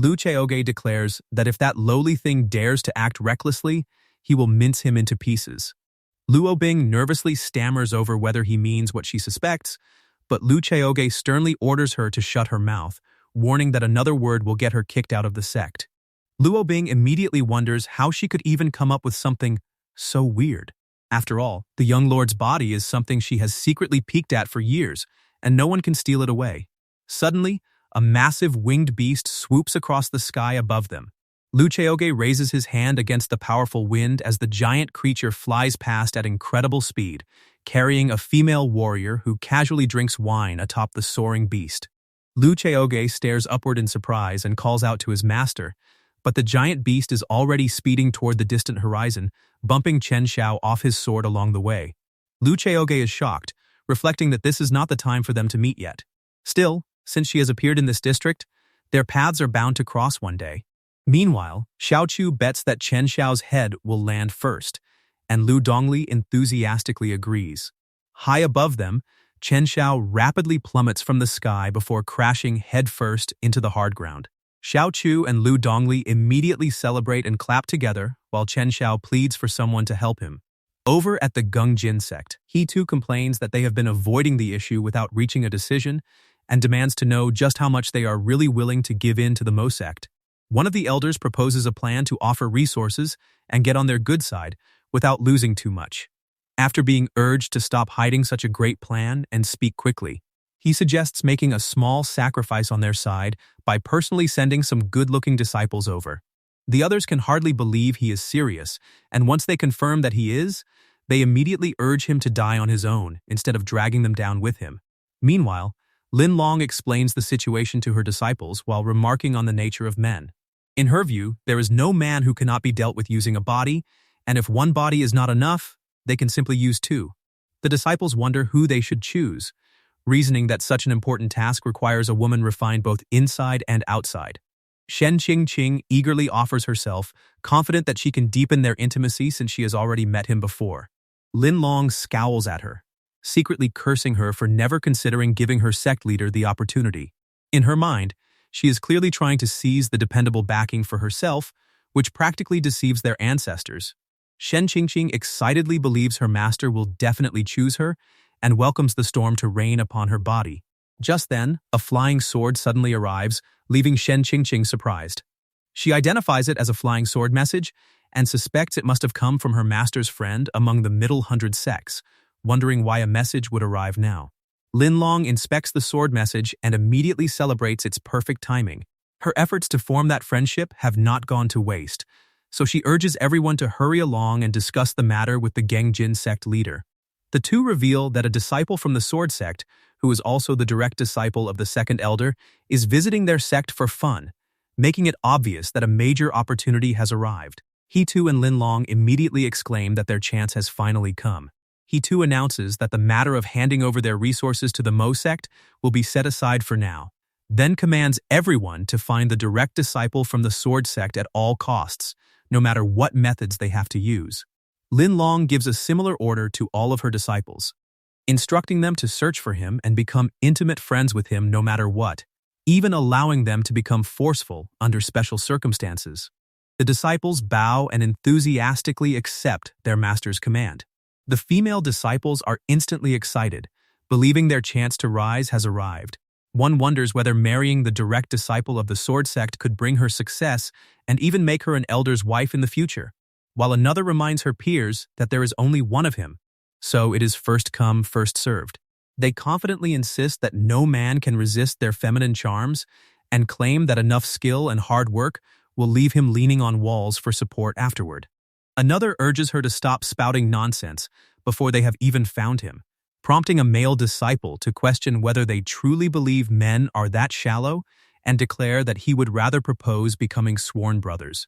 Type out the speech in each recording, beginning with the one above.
Lu Chaoge declares that if that lowly thing dares to act recklessly, he will mince him into pieces. Luo Bing nervously stammers over whether he means what she suspects, but Lu Chaoge sternly orders her to shut her mouth, warning that another word will get her kicked out of the sect. Luo Bing immediately wonders how she could even come up with something so weird. After all, the young lord's body is something she has secretly peeked at for years, and no one can steal it away. Suddenly, a massive winged beast swoops across the sky above them. Lu Chaoge raises his hand against the powerful wind as the giant creature flies past at incredible speed, carrying a female warrior who casually drinks wine atop the soaring beast. Lu Chaoge stares upward in surprise and calls out to his master, but the giant beast is already speeding toward the distant horizon, bumping Chen Xiao off his sword along the way. Lu Chaoge is shocked, reflecting that this is not the time for them to meet yet. Still, since she has appeared in this district, their paths are bound to cross one day. Meanwhile, Xiao Chu bets that Chen Xiao's head will land first, and Lu Dongli enthusiastically agrees. High above them, Chen Xiao rapidly plummets from the sky before crashing headfirst into the hard ground. Xiao Chu and Lu Dongli immediately celebrate and clap together while Chen Xiao pleads for someone to help him. Over at the Gungjin sect, he too complains that they have been avoiding the issue without reaching a decision and demands to know just how much they are really willing to give in to the Mo sect. One of the elders proposes a plan to offer resources and get on their good side without losing too much. After being urged to stop hiding such a great plan and speak quickly, he suggests making a small sacrifice on their side by personally sending some good-looking disciples over. The others can hardly believe he is serious, and once they confirm that he is, they immediately urge him to die on his own instead of dragging them down with him. Meanwhile, Lin Long explains the situation to her disciples while remarking on the nature of men. In her view, there is no man who cannot be dealt with using a body, and if one body is not enough, they can simply use two. The disciples wonder who they should choose, reasoning that such an important task requires a woman refined both inside and outside. Shen Qingqing eagerly offers herself, confident that she can deepen their intimacy since she has already met him before. Lin Long scowls at her, secretly cursing her for never considering giving her sect leader the opportunity. In her mind, she is clearly trying to seize the dependable backing for herself, which practically deceives their ancestors. Shen Qingqing excitedly believes her master will definitely choose her and welcomes the storm to rain upon her body. Just then, a flying sword suddenly arrives, leaving Shen Qingqing surprised. She identifies it as a flying sword message and suspects it must have come from her master's friend among the middle 100 sects, wondering why a message would arrive now. Lin Long inspects the sword message and immediately celebrates its perfect timing. Her efforts to form that friendship have not gone to waste, so she urges everyone to hurry along and discuss the matter with the Gangjin sect leader. The two reveal that a disciple from the Sword Sect, who is also the direct disciple of the second elder, is visiting their sect for fun, making it obvious that a major opportunity has arrived. He too and Lin Long immediately exclaim that their chance has finally come. He too announces that the matter of handing over their resources to the Mo sect will be set aside for now, then commands everyone to find the direct disciple from the Sword Sect at all costs, no matter what methods they have to use. Lin Long gives a similar order to all of her disciples, instructing them to search for him and become intimate friends with him no matter what, even allowing them to become forceful under special circumstances. The disciples bow and enthusiastically accept their master's command. The female disciples are instantly excited, believing their chance to rise has arrived. One wonders whether marrying the direct disciple of the Sword Sect could bring her success and even make her an elder's wife in the future, while another reminds her peers that there is only one of him, so it is first come, first served. They confidently insist that no man can resist their feminine charms and claim that enough skill and hard work will leave him leaning on walls for support afterward. Another urges her to stop spouting nonsense before they have even found him, prompting a male disciple to question whether they truly believe men are that shallow and declare that he would rather propose becoming sworn brothers.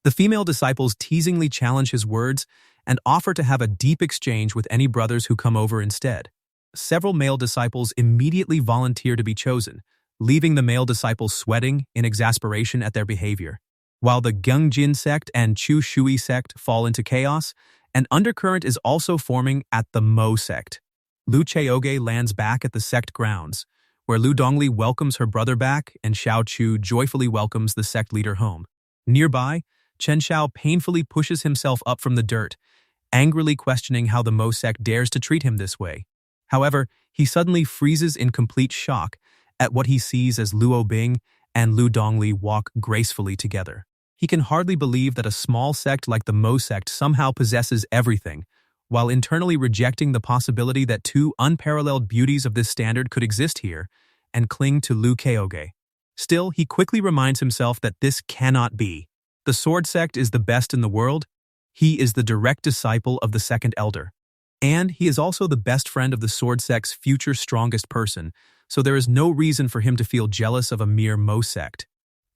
The female disciples teasingly challenge his words and offer to have a deep exchange with any brothers who come over instead. Several male disciples immediately volunteer to be chosen, leaving the male disciples sweating in exasperation at their behavior. While the Gungjin sect and Chu Shui sect fall into chaos, an undercurrent is also forming at the Mo sect. Lu Chaoge lands back at the sect grounds, where Lu Dongli welcomes her brother back and Xiao Chu joyfully welcomes the sect leader home. Nearby, Chen Xiao painfully pushes himself up from the dirt, angrily questioning how the Mo sect dares to treat him this way. However, he suddenly freezes in complete shock at what he sees as Luo Bing and Lu Dongli walk gracefully together. He can hardly believe that a small sect like the Mo sect somehow possesses everything, while internally rejecting the possibility that two unparalleled beauties of this standard could exist here and cling to Lu Chaoge. Still, he quickly reminds himself that this cannot be. The Sword Sect is the best in the world. He is the direct disciple of the second elder. And he is also the best friend of the Sword Sect's future strongest person, so there is no reason for him to feel jealous of a mere Mo sect.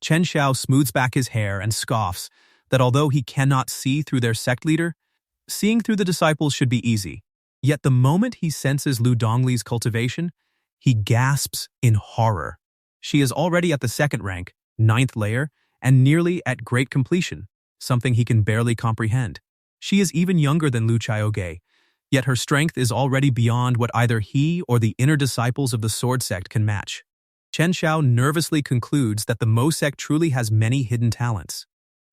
Chen Xiao smooths back his hair and scoffs that although he cannot see through their sect leader, seeing through the disciples should be easy. Yet the moment he senses Lu Dongli's cultivation, he gasps in horror. She is already at the second rank, 9th layer, and nearly at great completion, something he can barely comprehend. She is even younger than Lu Chaoge, yet her strength is already beyond what either he or the inner disciples of the Sword Sect can match. Chen Xiao nervously concludes that the Mo sect truly has many hidden talents.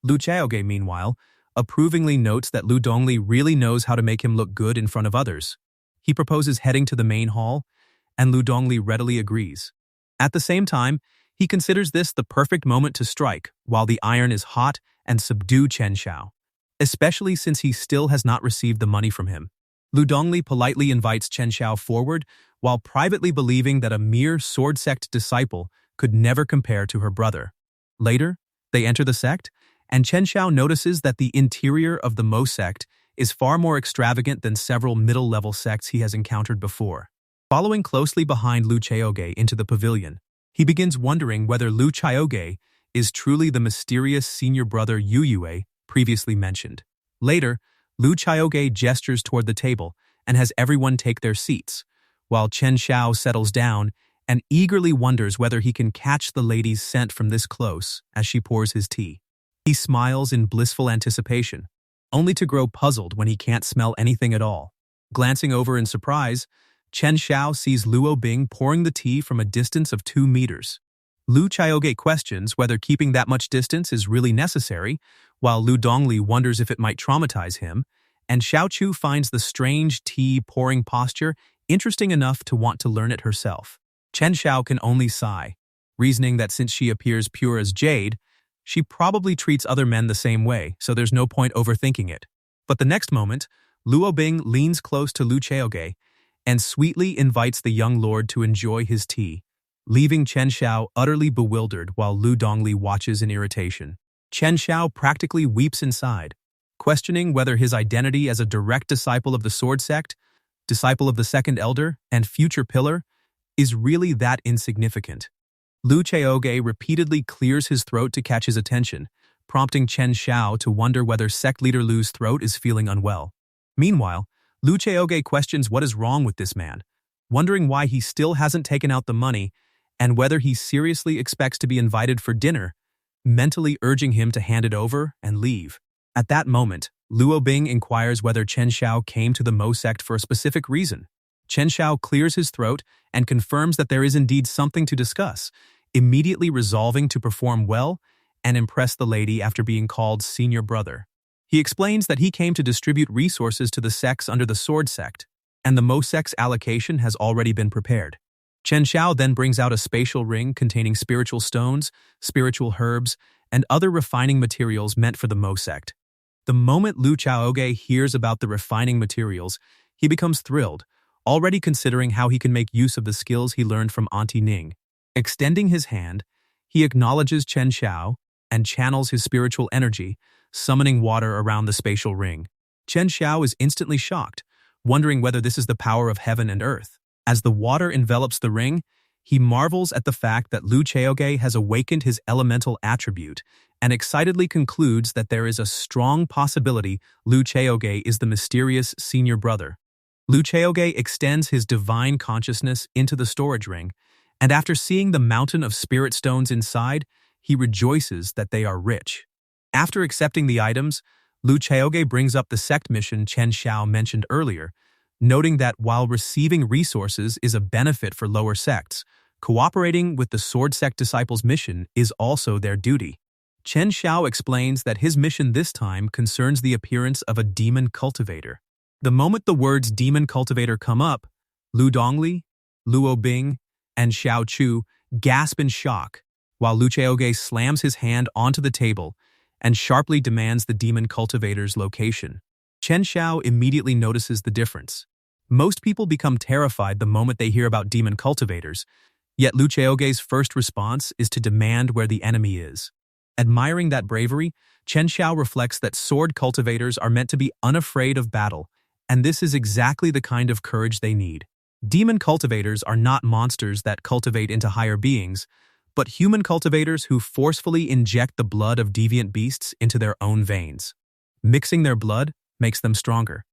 Lu Chaoge, meanwhile, approvingly notes that Lu Dongli really knows how to make him look good in front of others. He proposes heading to the main hall, and Lu Dongli readily agrees. At the same time, he considers this the perfect moment to strike while the iron is hot and subdue Chen Xiao, especially since he still has not received the money from him. Lu Dongli politely invites Chen Xiao forward while privately believing that a mere Sword Sect disciple could never compare to her brother. Later, they enter the sect, and Chen Xiao notices that the interior of the Mo sect is far more extravagant than several middle-level sects he has encountered before. Following closely behind Lu Chaoge into the pavilion, he begins wondering whether Lu Chaoge is truly the mysterious senior brother Yu Yue previously mentioned. Later, Lu Chaoge gestures toward the table and has everyone take their seats, while Chen Xiao settles down and eagerly wonders whether he can catch the lady's scent from this close as she pours his tea. He smiles in blissful anticipation, only to grow puzzled when he can't smell anything at all. Glancing over in surprise, Chen Xiao sees Luo Bing pouring the tea from a distance of 2 meters. Lu Chaoge questions whether keeping that much distance is really necessary, while Lu Dongli wonders if it might traumatize him, and Xiao Chu finds the strange tea pouring posture interesting enough to want to learn it herself. Chen Xiao can only sigh, reasoning that since she appears pure as jade, she probably treats other men the same way, so there's no point overthinking it. But the next moment, Luo Bing leans close to Lu Chaoge and sweetly invites the young lord to enjoy his tea, leaving Chen Xiao utterly bewildered while Lu Dongli watches in irritation. Chen Xiao practically weeps inside, questioning whether his identity as a direct disciple of the Sword Sect, disciple of the Second Elder, and future pillar is really that insignificant. Lu Chaoge repeatedly clears his throat to catch his attention, prompting Chen Xiao to wonder whether sect leader Lu's throat is feeling unwell. Meanwhile, Lu Chaoge questions what is wrong with this man, wondering why he still hasn't taken out the money and whether he seriously expects to be invited for dinner, mentally urging him to hand it over and leave. At that moment, Luo Bing inquires whether Chen Xiao came to the Mo sect for a specific reason. Chen Xiao clears his throat and confirms that there is indeed something to discuss, immediately resolving to perform well and impress the lady after being called senior brother. He explains that he came to distribute resources to the sects under the Sword Sect, and the Mo sect's allocation has already been prepared. Chen Xiao then brings out a spatial ring containing spiritual stones, spiritual herbs, and other refining materials meant for the Mo sect. The moment Lu Chaoge hears about the refining materials, he becomes thrilled, already considering how he can make use of the skills he learned from Auntie Ning. Extending his hand, he acknowledges Chen Xiao and channels his spiritual energy, summoning water around the spatial ring. Chen Xiao is instantly shocked, wondering whether this is the power of heaven and earth. As the water envelops the ring, he marvels at the fact that Lu Chaoge has awakened his elemental attribute and excitedly concludes that there is a strong possibility Lu Chaoge is the mysterious senior brother. Lu Chaoge extends his divine consciousness into the storage ring, and after seeing the mountain of spirit stones inside, he rejoices that they are rich. After accepting the items, Lu Chaoge brings up the sect mission Chen Xiao mentioned earlier, noting that while receiving resources is a benefit for lower sects, Cooperating with the Sword Sect disciples' mission is also their duty. Chen Xiao explains that his mission this time concerns the appearance of a demon cultivator. The moment the words demon cultivator come up, Lu Dongli, Luo Bing, and Xiao Chu gasp in shock, while Lu Chaoge slams his hand onto the table and sharply demands the demon cultivator's location. Chen Xiao immediately notices the difference. Most people become terrified the moment they hear about demon cultivators, yet Lu Chaoge's first response is to demand where the enemy is. Admiring that bravery, Chen Xiao reflects that sword cultivators are meant to be unafraid of battle, and this is exactly the kind of courage they need. Demon cultivators are not monsters that cultivate into higher beings, but human cultivators who forcefully inject the blood of deviant beasts into their own veins. Mixing their blood makes them stronger,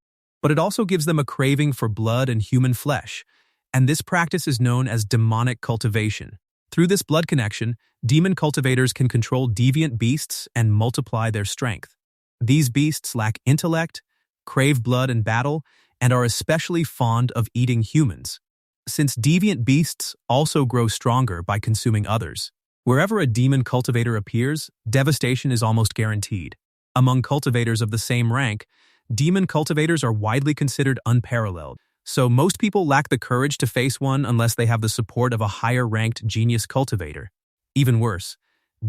but it also gives them a craving for blood and human flesh, and this practice is known as demonic cultivation. Through this blood connection, demon cultivators can control deviant beasts and multiply their strength. These beasts lack intellect, crave blood and battle, and are especially fond of eating humans. Since deviant beasts also grow stronger by consuming others, wherever a demon cultivator appears, devastation is almost guaranteed. Among cultivators of the same rank, demon cultivators are widely considered unparalleled, so most people lack the courage to face one unless they have the support of a higher-ranked genius cultivator. Even worse,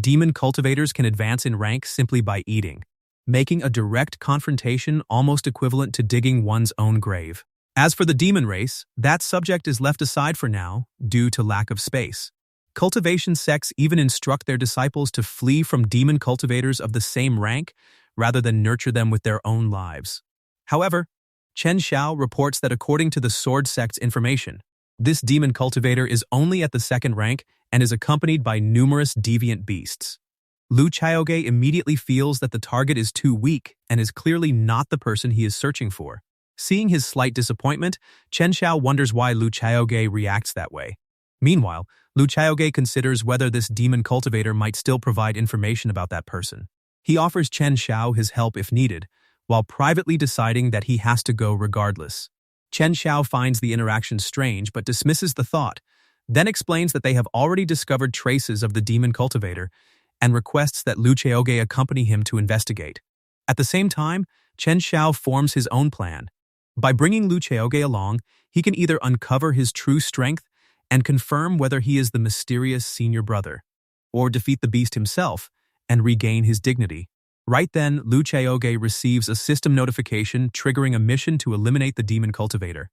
demon cultivators can advance in rank simply by eating, making a direct confrontation almost equivalent to digging one's own grave. As for the demon race, that subject is left aside for now due to lack of space. Cultivation sects even instruct their disciples to flee from demon cultivators of the same rank rather than nurture them with their own lives. However, Chen Xiao reports that according to the Sword Sect's information, this demon cultivator is only at the second rank and is accompanied by numerous deviant beasts. Lu Chaoge immediately feels that the target is too weak and is clearly not the person he is searching for. Seeing his slight disappointment, Chen Xiao wonders why Lu Chaoge reacts that way. Meanwhile, Lu Chaoge considers whether this demon cultivator might still provide information about that person. He offers Chen Xiao his help if needed, while privately deciding that he has to go regardless. Chen Xiao finds the interaction strange but dismisses the thought, then explains that they have already discovered traces of the demon cultivator and requests that Lu Chaoge accompany him to investigate. At the same time, Chen Xiao forms his own plan. By bringing Lu Chaoge along, he can either uncover his true strength and confirm whether he is the mysterious senior brother, or defeat the beast himself and regain his dignity. Right then, Lu Chaoge receives a system notification triggering a mission to eliminate the demon cultivator,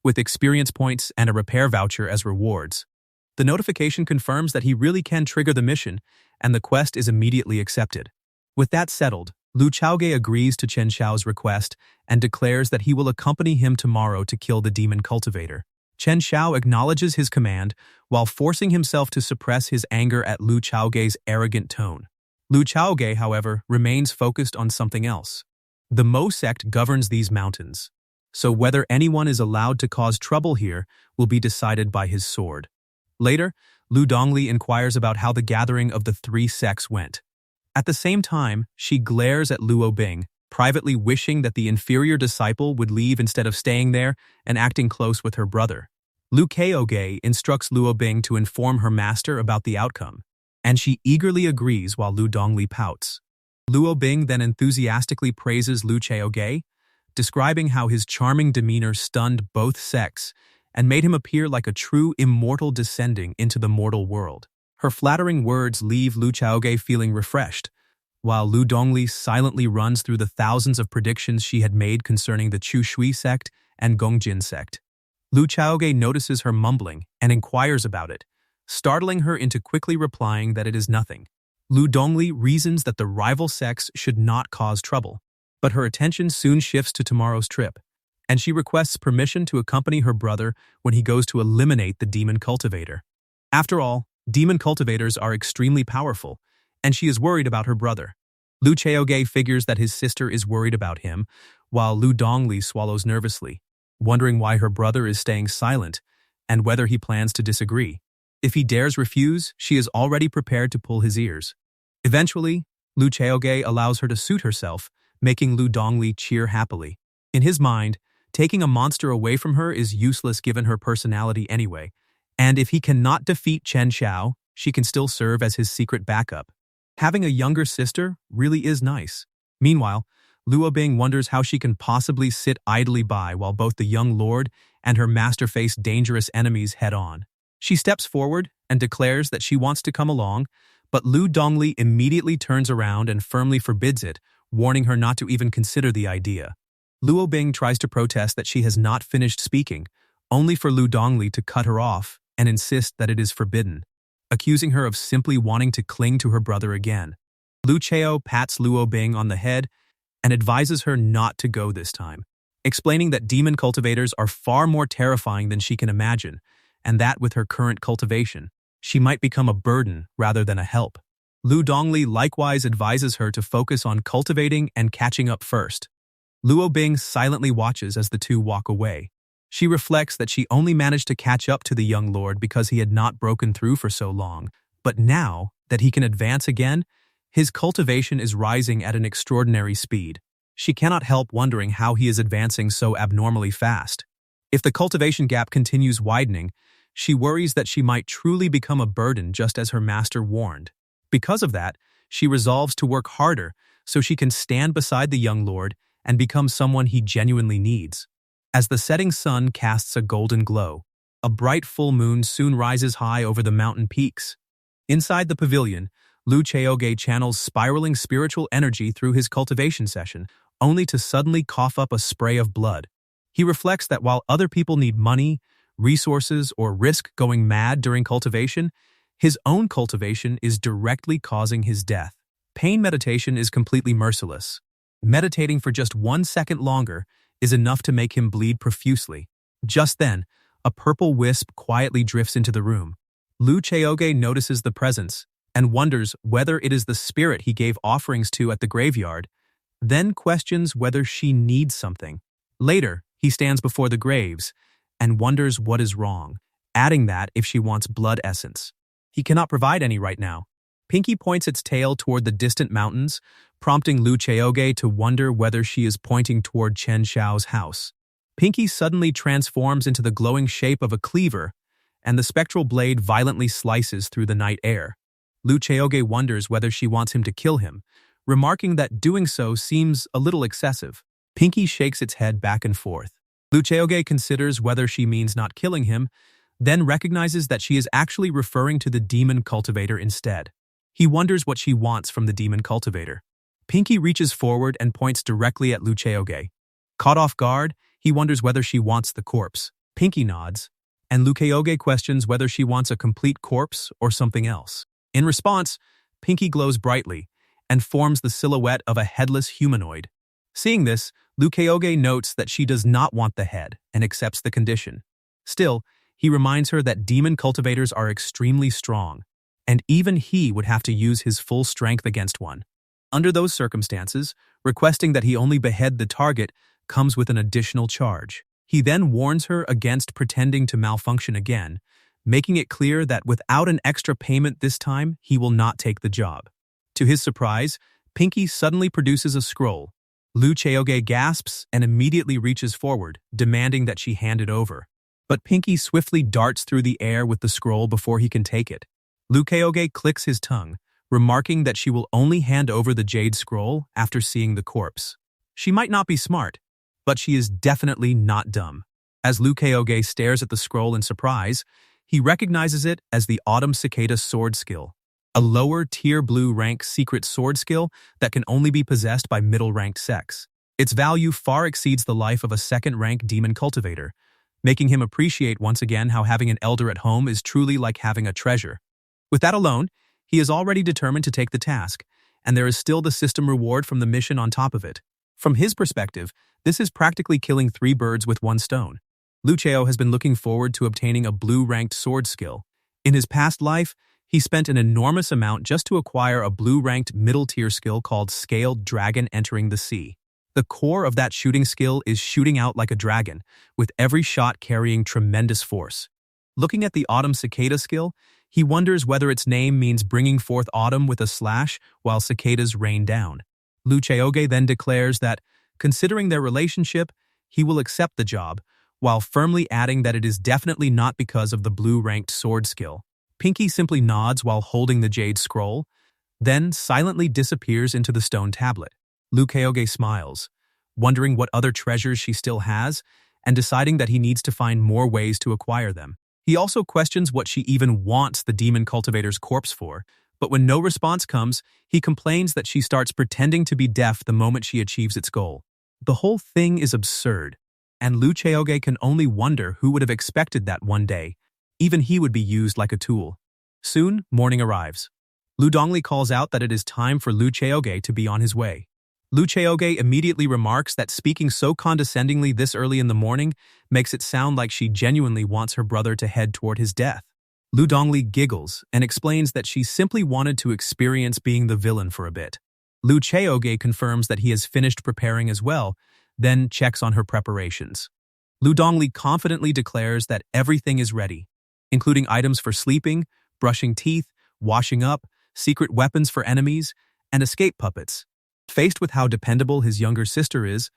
with experience points and a repair voucher as rewards. The notification confirms that he really can trigger the mission, and the quest is immediately accepted. With that settled, Lu Chaoge agrees to Chen Xiao's request and declares that he will accompany him tomorrow to kill the demon cultivator. Chen Xiao acknowledges his command while forcing himself to suppress his anger at Lu Chaoge's arrogant tone. Lu Chaoge, however, remains focused on something else. The Mo sect governs these mountains, so whether anyone is allowed to cause trouble here will be decided by his sword. Later, Lu Dongli inquires about how the gathering of the three sects went. At the same time, she glares at Luo Bing, privately wishing that the inferior disciple would leave instead of staying there and acting close with her brother. Lu Chaoge instructs Luo Bing to inform her master about the outcome, and she eagerly agrees while Lu Dongli pouts. Luo Bing then enthusiastically praises Lu Chaoge, describing how his charming demeanor stunned both sects and made him appear like a true immortal descending into the mortal world. Her flattering words leave Lu Chaoge feeling refreshed, while Lu Dongli silently runs through the thousands of predictions she had made concerning the Chu Shui sect and Gongjin sect. Lu Chaoge notices her mumbling and inquires about it, startling her into quickly replying that it is nothing. Lu Dongli reasons that the rival sects should not cause trouble, but her attention soon shifts to tomorrow's trip, and she requests permission to accompany her brother when he goes to eliminate the demon cultivator. After all, demon cultivators are extremely powerful, and she is worried about her brother. Lu Chaoge figures that his sister is worried about him, while Lu Dongli swallows nervously, wondering why her brother is staying silent and whether he plans to disagree. If he dares refuse, she is already prepared to pull his ears. Eventually, Lu Chaoge allows her to suit herself, making Lu Dongli cheer happily. In his mind, taking a monster away from her is useless given her personality anyway, And if he cannot defeat Chen Xiao, she can still serve as his secret backup. Having a younger sister really is nice. Meanwhile, Luo Bing wonders how she can possibly sit idly by while both the young lord and her master face dangerous enemies head-on. She steps forward and declares that she wants to come along, but Lu Dongli immediately turns around and firmly forbids it, warning her not to even consider the idea. Luo Bing tries to protest that she has not finished speaking, only for Lu Dongli to cut her off and insist that it is forbidden, accusing her of simply wanting to cling to her brother again. Lu Chao pats Luo Bing on the head and advises her not to go this time, explaining that demon cultivators are far more terrifying than she can imagine, and that with her current cultivation, she might become a burden rather than a help. Lu Dongli likewise advises her to focus on cultivating and catching up first. Luo Bing silently watches as the two walk away. She reflects that she only managed to catch up to the young lord because he had not broken through for so long, but now that he can advance again, his cultivation is rising at an extraordinary speed. She cannot help wondering how he is advancing so abnormally fast. If the cultivation gap continues widening, she worries that she might truly become a burden just as her master warned. Because of that, she resolves to work harder so she can stand beside the young lord and become someone he genuinely needs. As the setting sun casts a golden glow, a bright full moon soon rises high over the mountain peaks. Inside the pavilion, Lu Chaoge channels spiraling spiritual energy through his cultivation session, only to suddenly cough up a spray of blood. He reflects that while other people need money, resources, or risk going mad during cultivation, his own cultivation is directly causing his death. Pain meditation is completely merciless. Meditating for just 1 second longer is enough to make him bleed profusely. Just then, a purple wisp quietly drifts into the room. Lu Chaoge notices the presence and wonders whether it is the spirit he gave offerings to at the graveyard, then questions whether she needs something. Later, he stands before the graves and wonders what is wrong, adding that if she wants blood essence. He cannot provide any right now. Pinky points its tail toward the distant mountains, prompting Lu Chaoge to wonder whether she is pointing toward Chen Xiao's house. Pinky suddenly transforms into the glowing shape of a cleaver, and the spectral blade violently slices through the night air. Lu Chaoge wonders whether she wants him to kill him, remarking that doing so seems a little excessive. Pinky shakes its head back and forth. Lu Chaoge considers whether she means not killing him, then recognizes that she is actually referring to the demon cultivator instead. He wonders what she wants from the demon cultivator. Pinky reaches forward and points directly at Lu Chaoge. Caught off guard, he wonders whether she wants the corpse. Pinky nods, and Lu Chaoge questions whether she wants a complete corpse or something else. In response, Pinky glows brightly and forms the silhouette of a headless humanoid. Seeing this, Lu Chaoge notes that she does not want the head and accepts the condition. Still, he reminds her that demon cultivators are extremely strong, and even he would have to use his full strength against one. Under those circumstances, requesting that he only behead the target comes with an additional charge. He then warns her against pretending to malfunction again, making it clear that without an extra payment this time, he will not take the job. To his surprise, Pinky suddenly produces a scroll. Lu Chaoge gasps and immediately reaches forward, demanding that she hand it over. But Pinky swiftly darts through the air with the scroll before he can take it. Lu Chaoge clicks his tongue, remarking that she will only hand over the jade scroll after seeing the corpse. She might not be smart, but she is definitely not dumb. As Lu Chaoge stares at the scroll in surprise, he recognizes it as the Autumn Cicada sword skill, a lower-tier blue-rank secret sword skill that can only be possessed by middle-ranked sects. Its value far exceeds the life of a second-rank demon cultivator, making him appreciate once again how having an elder at home is truly like having a treasure. With that alone, he is already determined to take the task, and there is still the system reward from the mission on top of it. From his perspective, this is practically killing 3 birds with 1 stone. Lu Chao has been looking forward to obtaining a blue-ranked sword skill. In his past life, he spent an enormous amount just to acquire a blue-ranked middle-tier skill called Scaled Dragon Entering the Sea. The core of that shooting skill is shooting out like a dragon, with every shot carrying tremendous force. Looking at the Autumn Cicada skill, he wonders whether its name means bringing forth autumn with a slash while cicadas rain down. Lu Chaoge then declares that, considering their relationship, he will accept the job, while firmly adding that it is definitely not because of the blue-ranked sword skill. Pinky simply nods while holding the jade scroll, then silently disappears into the stone tablet. Chaoge smiles, wondering what other treasures she still has, and deciding that he needs to find more ways to acquire them. He also questions what she even wants the demon cultivator's corpse for, but when no response comes, he complains that she starts pretending to be deaf the moment she achieves its goal. The whole thing is absurd, and Chaoge can only wonder who would have expected that one day. Even he would be used like a tool. Soon, morning arrives. Dongli calls out that it is time for Chaoge to be on his way. Chaoge immediately remarks that speaking so condescendingly this early in the morning makes it sound like she genuinely wants her brother to head toward his death. Dongli giggles and explains that she simply wanted to experience being the villain for a bit. Chaoge confirms that he has finished preparing as well, then checks on her preparations. Dongli confidently declares that everything is ready, including items for sleeping, brushing teeth, washing up, secret weapons for enemies, and escape puppets. Faced with how dependable his younger sister is,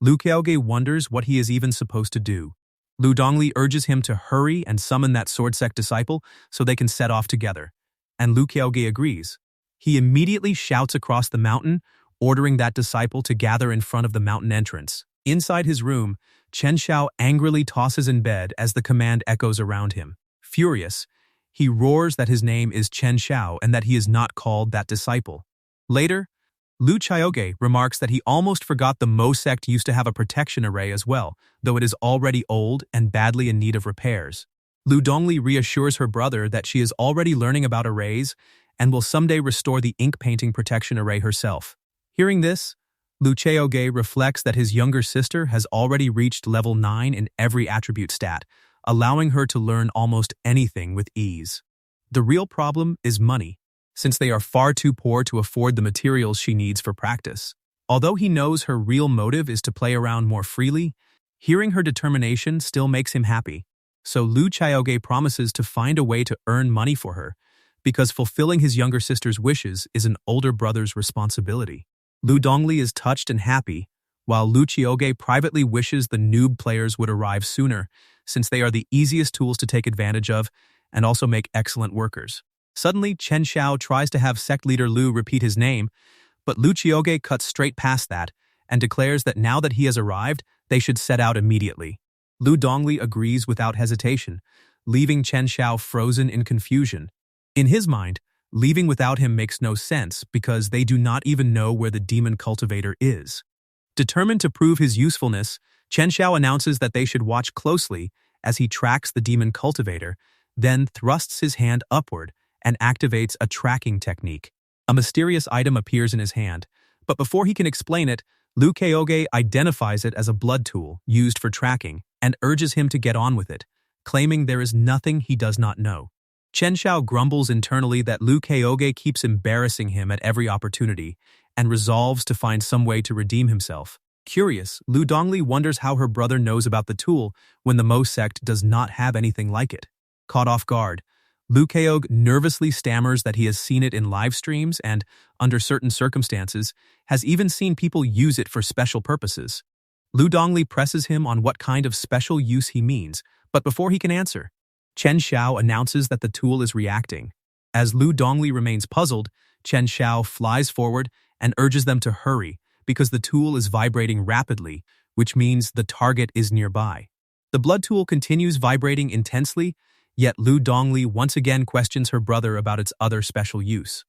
Chaoge wonders what he is even supposed to do. Dongli urges him to hurry and summon that Sword Sect disciple so they can set off together, and Chaoge agrees. He immediately shouts across the mountain, ordering that disciple to gather in front of the mountain entrance. Inside his room, Chen Xiao angrily tosses in bed as the command echoes around him. Furious, he roars that his name is Chen Xiao and that he is not called that disciple. Later, Chaoge remarks that he almost forgot the Mo sect used to have a protection array as well, though it is already old and badly in need of repairs. Dongli reassures her brother that she is already learning about arrays and will someday restore the ink painting protection array herself. Hearing this, Chaoge reflects that his younger sister has already reached level 9 in every attribute stat, allowing her to learn almost anything with ease. The real problem is money, since they are far too poor to afford the materials she needs for practice. Although he knows her real motive is to play around more freely, hearing her determination still makes him happy. So Chaoge promises to find a way to earn money for her, because fulfilling his younger sister's wishes is an older brother's responsibility. Dongli is touched and happy, while Chaoge privately wishes the noob players would arrive sooner, since they are the easiest tools to take advantage of and also make excellent workers. Suddenly, Chen Xiao tries to have sect leader Lu repeat his name, but Chaoge cuts straight past that and declares that now that he has arrived, they should set out immediately. Dongli agrees without hesitation, leaving Chen Xiao frozen in confusion. In his mind, leaving without him makes no sense because they do not even know where the demon cultivator is. Determined to prove his usefulness, Chen Xiao announces that they should watch closely as he tracks the demon cultivator, then thrusts his hand upward and activates a tracking technique. A mysterious item appears in his hand, but before he can explain it, Chaoge identifies it as a blood tool used for tracking and urges him to get on with it, claiming there is nothing he does not know. Chen Xiao grumbles internally that Chaoge keeps embarrassing him at every opportunity and resolves to find some way to redeem himself. Curious, Dongli wonders how her brother knows about the tool when the Mo sect does not have anything like it. Caught off guard, Chaoge nervously stammers that he has seen it in live streams and, under certain circumstances, has even seen people use it for special purposes. Dongli presses him on what kind of special use he means, but before he can answer, Chen Xiao announces that the tool is reacting. As Dongli remains puzzled, Chen Xiao flies forward and urges them to hurry because the tool is vibrating rapidly, which means the target is nearby. The blood tool continues vibrating intensely, yet Dongli once again questions her brother about its other special use.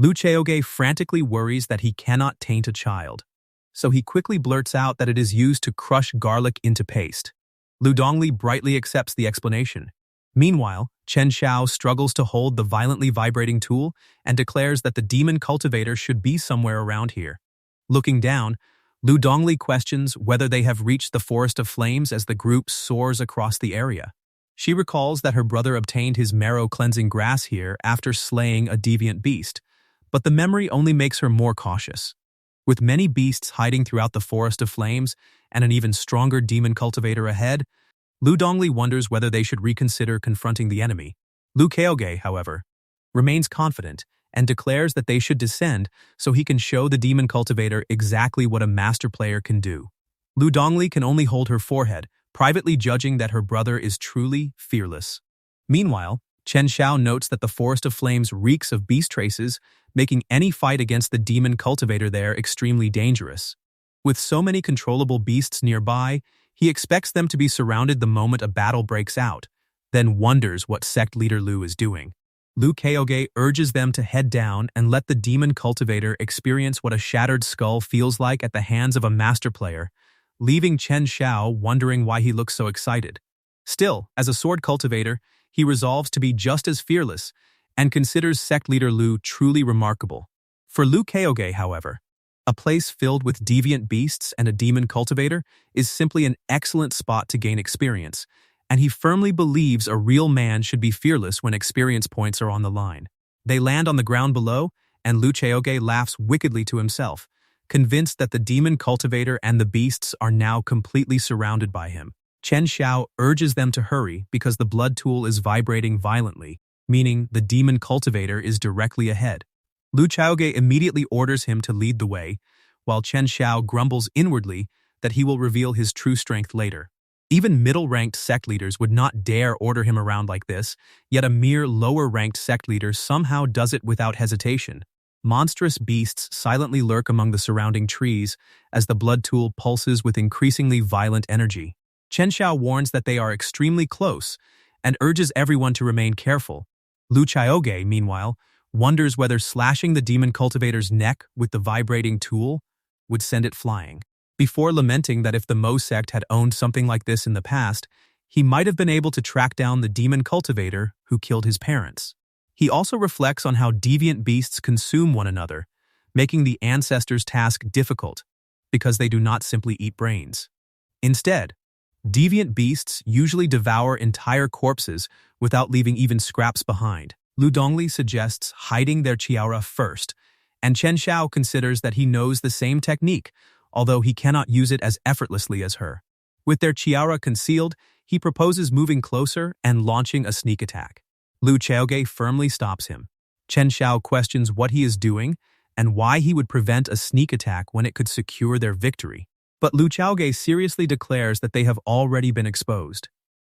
Chaoge frantically worries that he cannot taint a child, so he quickly blurts out that it is used to crush garlic into paste. Dongli brightly accepts the explanation. Meanwhile, Chen Xiao struggles to hold the violently vibrating tool and declares that the demon cultivator should be somewhere around here. Looking down, Dongli questions whether they have reached the Forest of Flames as the group soars across the area. She recalls that her brother obtained his marrow-cleansing grass here after slaying a deviant beast, but the memory only makes her more cautious. With many beasts hiding throughout the Forest of Flames and an even stronger demon cultivator ahead, Dongli wonders whether they should reconsider confronting the enemy. Chaoge, however, remains confident and declares that they should descend so he can show the demon cultivator exactly what a master player can do. Dongli can only hold her forehead, privately judging that her brother is truly fearless. Meanwhile, Chen Xiao notes that the Forest of Flames reeks of beast traces, making any fight against the demon cultivator there extremely dangerous. With so many controllable beasts nearby, he expects them to be surrounded the moment a battle breaks out, then wonders what sect leader Lu is doing. Lu Chaoge urges them to head down and let the demon cultivator experience what a shattered skull feels like at the hands of a master player, leaving Chen Xiao wondering why he looks so excited. Still, as a sword cultivator, he resolves to be just as fearless and considers sect leader Lu truly remarkable. For Lu Chaoge, however, a place filled with deviant beasts and a demon cultivator is simply an excellent spot to gain experience, and he firmly believes a real man should be fearless when experience points are on the line. They land on the ground below, and Lu Chaoge laughs wickedly to himself, convinced that the demon cultivator and the beasts are now completely surrounded by him. Chen Xiao urges them to hurry because the blood tool is vibrating violently, meaning the demon cultivator is directly ahead. Lu Chaoge immediately orders him to lead the way, while Chen Xiao grumbles inwardly that he will reveal his true strength later. Even middle-ranked sect leaders would not dare order him around like this, yet a mere lower-ranked sect leader somehow does it without hesitation. Monstrous beasts silently lurk among the surrounding trees as the blood tool pulses with increasingly violent energy. Chen Xiao warns that they are extremely close and urges everyone to remain careful. Lu Chaoge, meanwhile, wonders whether slashing the demon cultivator's neck with the vibrating tool would send it flying. Before lamenting that if the Mo sect had owned something like this in the past, he might have been able to track down the demon cultivator who killed his parents. He also reflects on how deviant beasts consume one another, making the ancestors' task difficult because they do not simply eat brains. Instead, deviant beasts usually devour entire corpses without leaving even scraps behind. Lu Dongli suggests hiding their chiaura first, and Chen Xiao considers that he knows the same technique, although he cannot use it as effortlessly as her. With their chiaura concealed, he proposes moving closer and launching a sneak attack. Lu Chaoge firmly stops him. Chen Xiao questions what he is doing and why he would prevent a sneak attack when it could secure their victory. But Lu Chaoge seriously declares that they have already been exposed.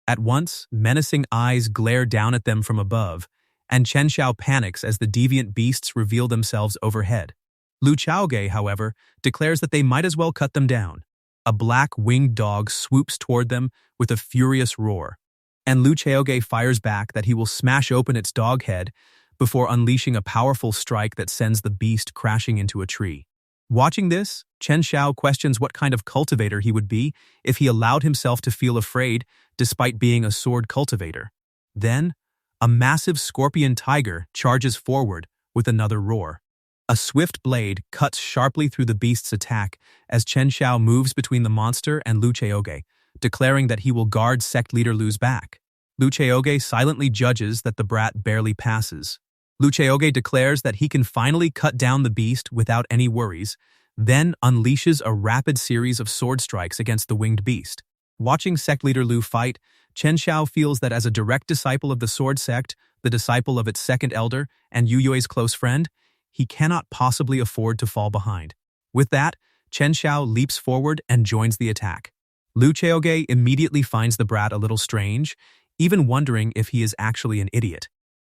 At once, menacing eyes glare down at them from above, and Chen Xiao panics as the deviant beasts reveal themselves overhead. Lu Chaoge, however, declares that they might as well cut them down. A black winged dog swoops toward them with a furious roar, and Lu Chaoge fires back that he will smash open its dog head before unleashing a powerful strike that sends the beast crashing into a tree. Watching this, Chen Xiao questions what kind of cultivator he would be if he allowed himself to feel afraid despite being a sword cultivator. Then, a massive scorpion tiger charges forward with another roar. A swift blade cuts sharply through the beast's attack as Chen Xiao moves between the monster and Lu Chaoge, declaring that he will guard sect leader Lu's back. Lu Chaoge silently judges that the brat barely passes. Lu Chaoge declares that he can finally cut down the beast without any worries, then unleashes a rapid series of sword strikes against the winged beast. Watching sect leader Lu fight, Chen Xiao feels that as a direct disciple of the Sword Sect, the disciple of its second elder, and Yu Yue's close friend, he cannot possibly afford to fall behind. With that, Chen Xiao leaps forward and joins the attack. Lu Chaoge immediately finds the brat a little strange, even wondering if he is actually an idiot.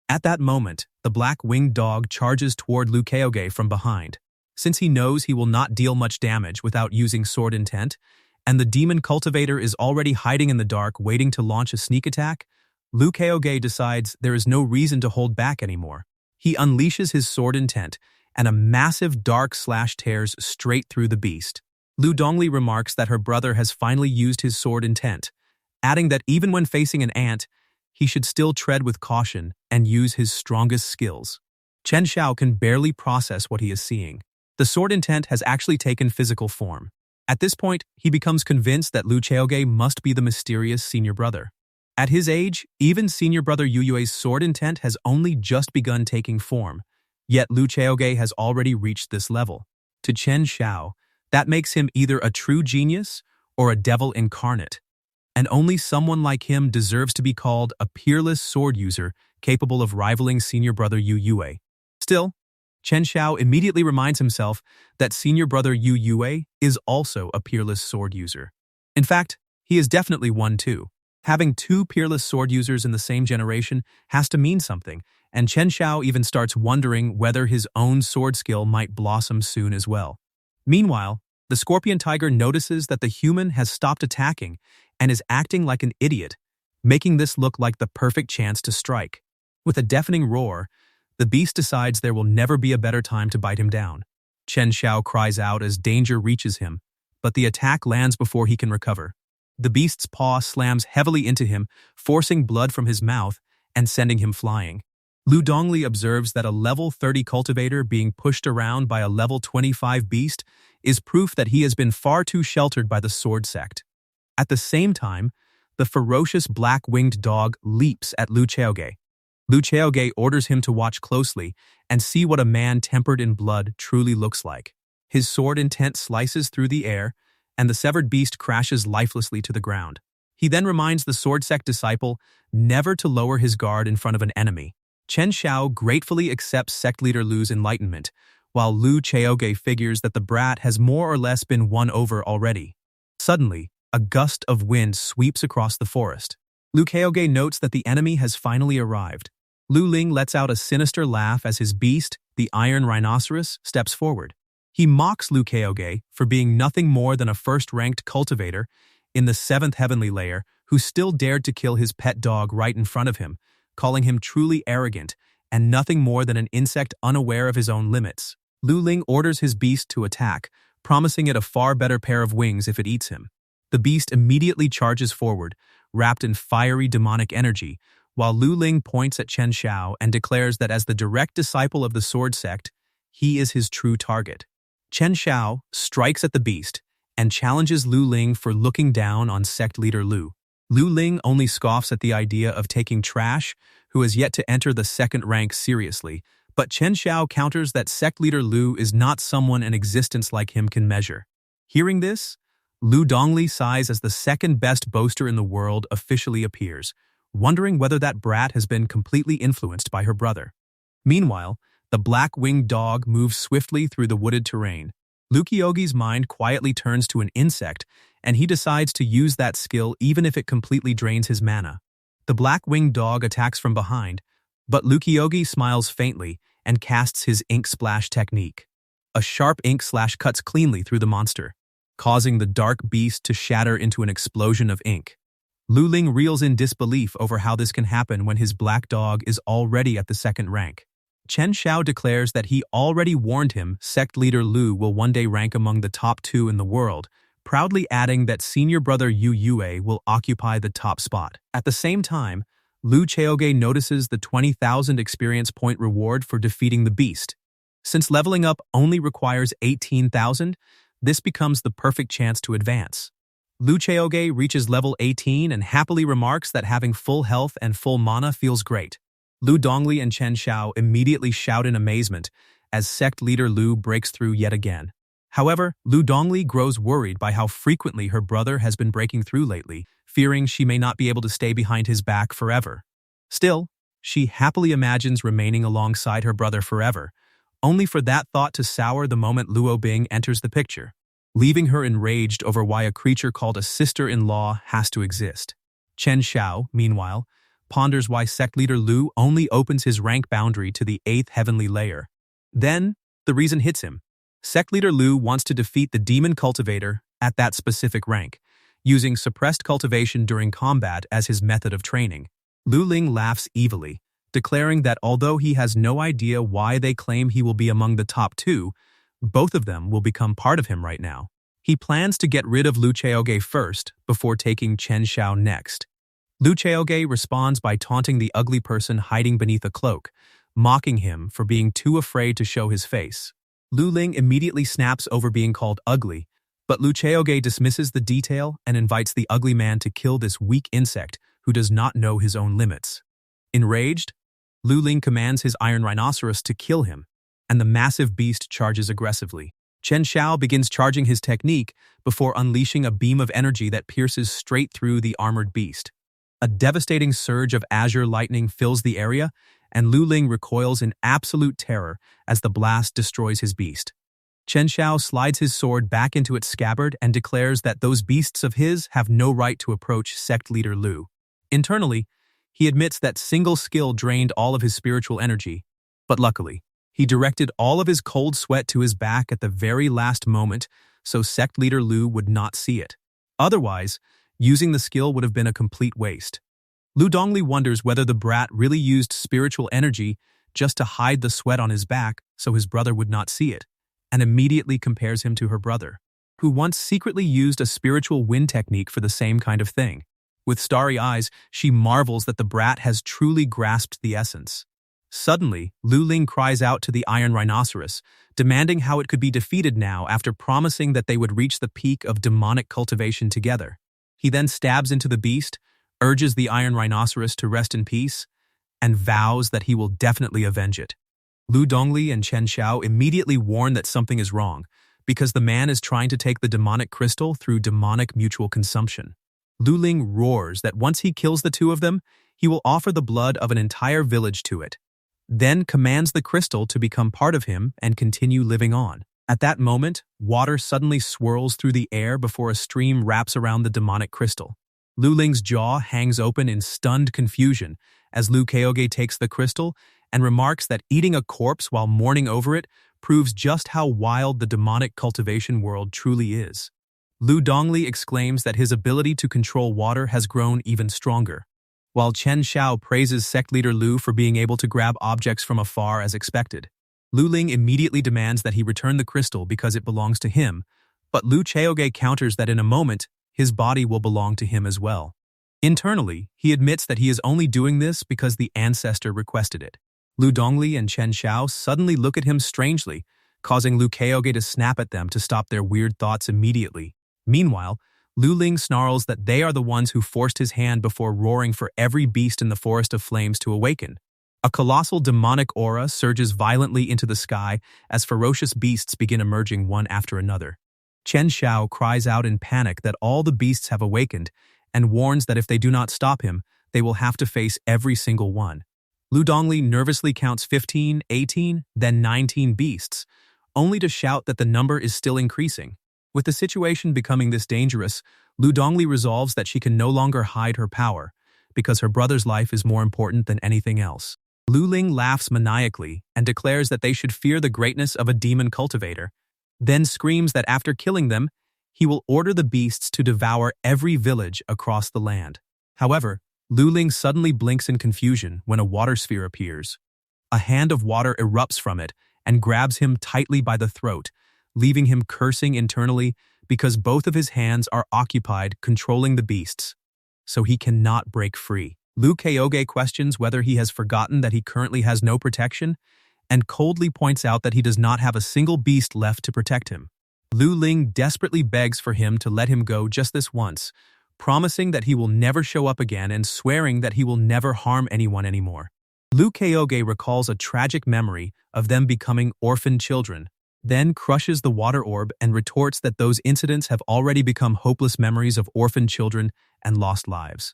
At that moment, the black-winged dog charges toward Lu Chaoge from behind. Since he knows he will not deal much damage without using sword intent, and the demon cultivator is already hiding in the dark waiting to launch a sneak attack, Lu Chaoge decides there is no reason to hold back anymore. He unleashes his sword intent, and a massive dark slash tears straight through the beast. Lu Dongli remarks that her brother has finally used his sword intent, adding that even when facing an ant, he should still tread with caution and use his strongest skills. Chen Xiao can barely process what he is seeing. The sword intent has actually taken physical form. At this point, he becomes convinced that Lu Chaoge must be the mysterious senior brother. At his age, even senior brother Yu Yue's sword intent has only just begun taking form, yet Lu Chaoge has already reached this level. To Chen Xiao, that makes him either a true genius or a devil incarnate. And only someone like him deserves to be called a peerless sword user capable of rivaling senior brother Yu Yue. Still, Chen Xiao immediately reminds himself that senior brother Yu Yue is also a peerless sword user. In fact, He is definitely one too. Having two peerless sword users in the same generation has to mean something, and Chen Xiao even starts wondering whether his own sword skill might blossom soon as well. Meanwhile, the scorpion tiger notices that the human has stopped attacking and is acting like an idiot, making this look like the perfect chance to strike. With a deafening roar, the beast decides there will never be a better time to bite him down. Chen Xiao cries out as danger reaches him, but the attack lands before he can recover. The beast's paw slams heavily into him, forcing blood from his mouth and sending him flying. Lu Dongli observes that a level 30 cultivator being pushed around by a level 25 beast is proof that he has been far too sheltered by the Sword Sect. At the same time, the ferocious black-winged dog leaps at Lu Chaoge. Lu Chaoge orders him to watch closely and see what a man tempered in blood truly looks like. His sword intent slices through the air, and the severed beast crashes lifelessly to the ground. He then reminds the Sword Sect disciple never to lower his guard in front of an enemy. Chen Xiao gratefully accepts sect leader Lu's enlightenment, while Lu Chaoge figures that the brat has more or less been won over already. Suddenly, a gust of wind sweeps across the forest. Lu Chaoge notes that the enemy has finally arrived. Lu Ling lets out a sinister laugh as his beast, the iron rhinoceros, steps forward. He mocks Lu Chaoge for being nothing more than a first-ranked cultivator in the 7th heavenly layer who still dared to kill his pet dog right in front of him, calling him truly arrogant and nothing more than an insect unaware of his own limits. Lu Ling orders his beast to attack, promising it a far better pair of wings if it eats him. The beast immediately charges forward, wrapped in fiery demonic energy, while Lu Ling points at Chen Xiao and declares that as the direct disciple of the Sword Sect, he is his true target. Chen Xiao strikes at the beast and challenges Lu Ling for looking down on sect leader Lu. Lu Ling only scoffs at the idea of taking trash, who has yet to enter the second rank seriously, but Chen Xiao counters that sect leader Lu is not someone an existence like him can measure. Hearing this, Lu Dongli sighs as the second best boaster in the world officially appears, wondering whether that brat has been completely influenced by her brother. Meanwhile, the black-winged dog moves swiftly through the wooded terrain. Lu Chaoge's mind quietly turns to an insect, and he decides to use that skill even if it completely drains his mana. The black-winged dog attacks from behind, but Lu Chaoge smiles faintly and casts his ink splash technique. A sharp ink slash cuts cleanly through the monster, causing the dark beast to shatter into an explosion of ink. Lu Ling reels in disbelief over how this can happen when his black dog is already at the second rank. Chen Xiao declares that he already warned him sect leader Lu will one day rank among the top 2 in the world, proudly adding that senior brother Yu Yue will occupy the top spot. At the same time, Lu Chaoge notices the 20,000 experience point reward for defeating the beast. Since leveling up only requires 18,000, this becomes the perfect chance to advance. Lu Chaoge reaches level 18 and happily remarks that having full health and full mana feels great. Lu Dongli and Chen Xiao immediately shout in amazement as sect leader Lu breaks through yet again. However, Lu Dongli grows worried by how frequently her brother has been breaking through lately, fearing she may not be able to stay behind his back forever. Still, she happily imagines remaining alongside her brother forever, only for that thought to sour the moment Luo Bing enters the picture, leaving her enraged over why a creature called a sister-in-law has to exist. Chen Xiao, meanwhile, ponders why sect leader Lu only opens his rank boundary to the 8th heavenly layer. Then, the reason hits him. Sect leader Lu wants to defeat the demon cultivator at that specific rank, using suppressed cultivation during combat as his method of training. Lu Ling laughs evilly, declaring that although he has no idea why they claim he will be among the top 2, both of them will become part of him right now. He plans to get rid of Lu Chaoge first before taking Chen Xiao next. Lu Chaoge responds by taunting the ugly person hiding beneath a cloak, mocking him for being too afraid to show his face. Lu Ling immediately snaps over being called ugly, but Lu Chaoge dismisses the detail and invites the ugly man to kill this weak insect who does not know his own limits. Enraged, Lu Ling commands his iron rhinoceros to kill him, and the massive beast charges aggressively. Chen Xiao begins charging his technique before unleashing a beam of energy that pierces straight through the armored beast. A devastating surge of azure lightning fills the area, and Lu Ling recoils in absolute terror as the blast destroys his beast. Chen Xiao slides his sword back into its scabbard and declares that those beasts of his have no right to approach sect leader Lu. Internally, he admits that single skill drained all of his spiritual energy, but luckily, he directed all of his cold sweat to his back at the very last moment so sect leader Lu would not see it. Otherwise, using the skill would have been a complete waste. Lu Dongli wonders whether the brat really used spiritual energy just to hide the sweat on his back so his brother would not see it, and immediately compares him to her brother, who once secretly used a spiritual wind technique for the same kind of thing. With starry eyes, she marvels that the brat has truly grasped the essence. Suddenly, Lu Ling cries out to the Iron Rhinoceros, demanding how it could be defeated now after promising that they would reach the peak of demonic cultivation together. He then stabs into the beast, urges the Iron Rhinoceros to rest in peace, and vows that he will definitely avenge it. Lu Dongli and Chen Xiao immediately warn that something is wrong, because the man is trying to take the demonic crystal through demonic mutual consumption. Lu Ling roars that once he kills the two of them, he will offer the blood of an entire village to it, then commands the crystal to become part of him and continue living on. At that moment, water suddenly swirls through the air before a stream wraps around the demonic crystal. Lu Ling's jaw hangs open in stunned confusion as Lu Chaoge takes the crystal and remarks that eating a corpse while mourning over it proves just how wild the demonic cultivation world truly is. Lu Dongli exclaims that his ability to control water has grown even stronger, while Chen Xiao praises sect leader Lu for being able to grab objects from afar as expected. Lu Ling immediately demands that he return the crystal because it belongs to him, but Lu Chaoge counters that in a moment, his body will belong to him as well. Internally, he admits that he is only doing this because the ancestor requested it. Lu Dongli and Chen Xiao suddenly look at him strangely, causing Lu Chaoge to snap at them to stop their weird thoughts immediately. Meanwhile, Lu Ling snarls that they are the ones who forced his hand before roaring for every beast in the Forest of Flames to awaken. A colossal demonic aura surges violently into the sky as ferocious beasts begin emerging one after another. Chen Xiao cries out in panic that all the beasts have awakened and warns that if they do not stop him, they will have to face every single one. Lu Dongli nervously counts 15, 18, then 19 beasts, only to shout that the number is still increasing. With the situation becoming this dangerous, Lu Dongli resolves that she can no longer hide her power, because her brother's life is more important than anything else. Lu Ling laughs maniacally and declares that they should fear the greatness of a demon cultivator, then screams that after killing them, he will order the beasts to devour every village across the land. However, Lu Ling suddenly blinks in confusion when a water sphere appears. A hand of water erupts from it and grabs him tightly by the throat, leaving him cursing internally because both of his hands are occupied controlling the beasts, so he cannot break free. Lu Chaoge questions whether he has forgotten that he currently has no protection, and coldly points out that he does not have a single beast left to protect him. Lu Ling desperately begs for him to let him go just this once, promising that he will never show up again and swearing that he will never harm anyone anymore. Lu Chaoge recalls a tragic memory of them becoming orphan children, then crushes the water orb and retorts that those incidents have already become hopeless memories of orphan children and lost lives.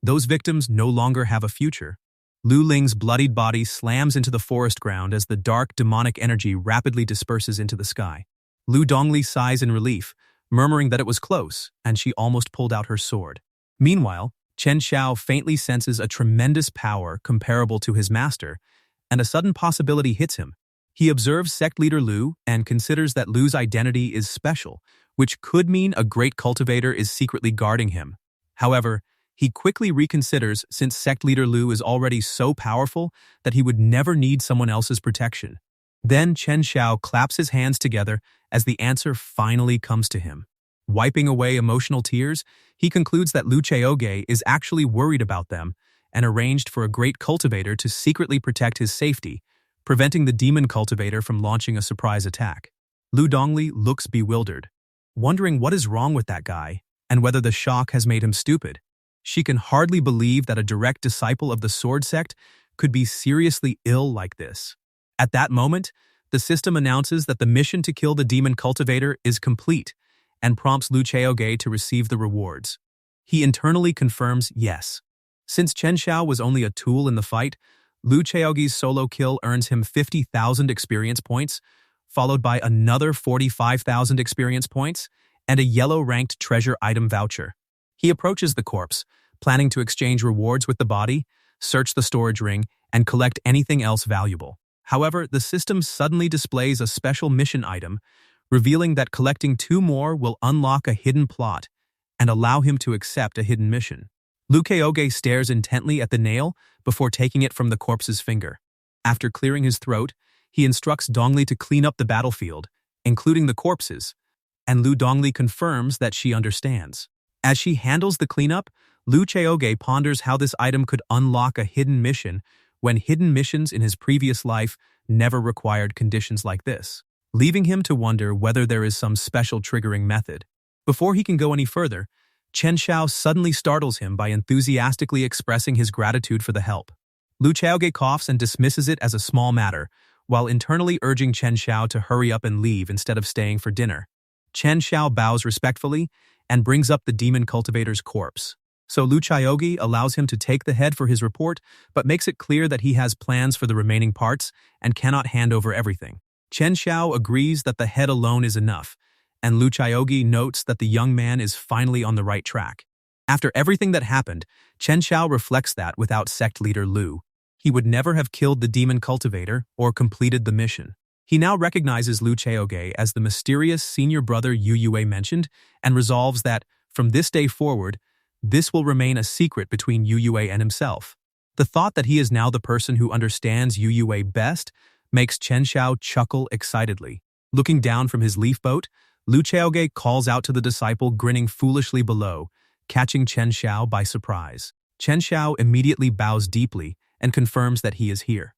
Those victims no longer have a future. Lu Ling's bloodied body slams into the forest ground as the dark demonic energy rapidly disperses into the sky. Lu Dongli sighs in relief, murmuring that it was close, and she almost pulled out her sword. Meanwhile, Chen Xiao faintly senses a tremendous power comparable to his master, and a sudden possibility hits him. He observes sect leader Lu and considers that Lu's identity is special, which could mean a great cultivator is secretly guarding him. However, he quickly reconsiders since sect leader Lu is already so powerful that he would never need someone else's protection. Then Chen Xiao claps his hands together as the answer finally comes to him. Wiping away emotional tears, he concludes that Lu Chaoge is actually worried about them and arranged for a great cultivator to secretly protect his safety, preventing the demon cultivator from launching a surprise attack. Lu Dongli looks bewildered, wondering what is wrong with that guy and whether the shock has made him stupid. She can hardly believe that a direct disciple of the Sword Sect could be seriously ill like this. At that moment, the system announces that the mission to kill the demon cultivator is complete and prompts Lu Chaoge to receive the rewards. He internally confirms yes. Since Chen Xiao was only a tool in the fight, Lu Chaoge's solo kill earns him 50,000 experience points, followed by another 45,000 experience points and a yellow-ranked treasure item voucher. He approaches the corpse, planning to exchange rewards with the body, search the storage ring, and collect anything else valuable. However, the system suddenly displays a special mission item, revealing that collecting 2 more will unlock a hidden plot and allow him to accept a hidden mission. Chaoge stares intently at the nail before taking it from the corpse's finger. After clearing his throat, he instructs Dongli to clean up the battlefield, including the corpses, and Lu Dongli confirms that she understands. As she handles the cleanup, Chaoge ponders how this item could unlock a hidden mission when hidden missions in his previous life never required conditions like this, leaving him to wonder whether there is some special triggering method. Before he can go any further, Chen Xiao suddenly startles him by enthusiastically expressing his gratitude for the help. Chaoge coughs and dismisses it as a small matter, while internally urging Chen Xiao to hurry up and leave instead of staying for dinner. Chen Xiao bows respectfully and brings up the demon cultivator's corpse. So Chaoge allows him to take the head for his report, but makes it clear that he has plans for the remaining parts and cannot hand over everything. Chen Xiao agrees that the head alone is enough, and Chaoge notes that the young man is finally on the right track. After everything that happened, Chen Xiao reflects that without sect leader Lu, he would never have killed the demon cultivator or completed the mission. He now recognizes Chaoge as the mysterious senior brother Yu Yue mentioned and resolves that, from this day forward, this will remain a secret between Yu Yue and himself. The thought that he is now the person who understands Yu Yue best makes Chen Xiao chuckle excitedly. Looking down from his leaf boat, Chaoge calls out to the disciple grinning foolishly below, catching Chen Xiao by surprise. Chen Xiao immediately bows deeply and confirms that he is here.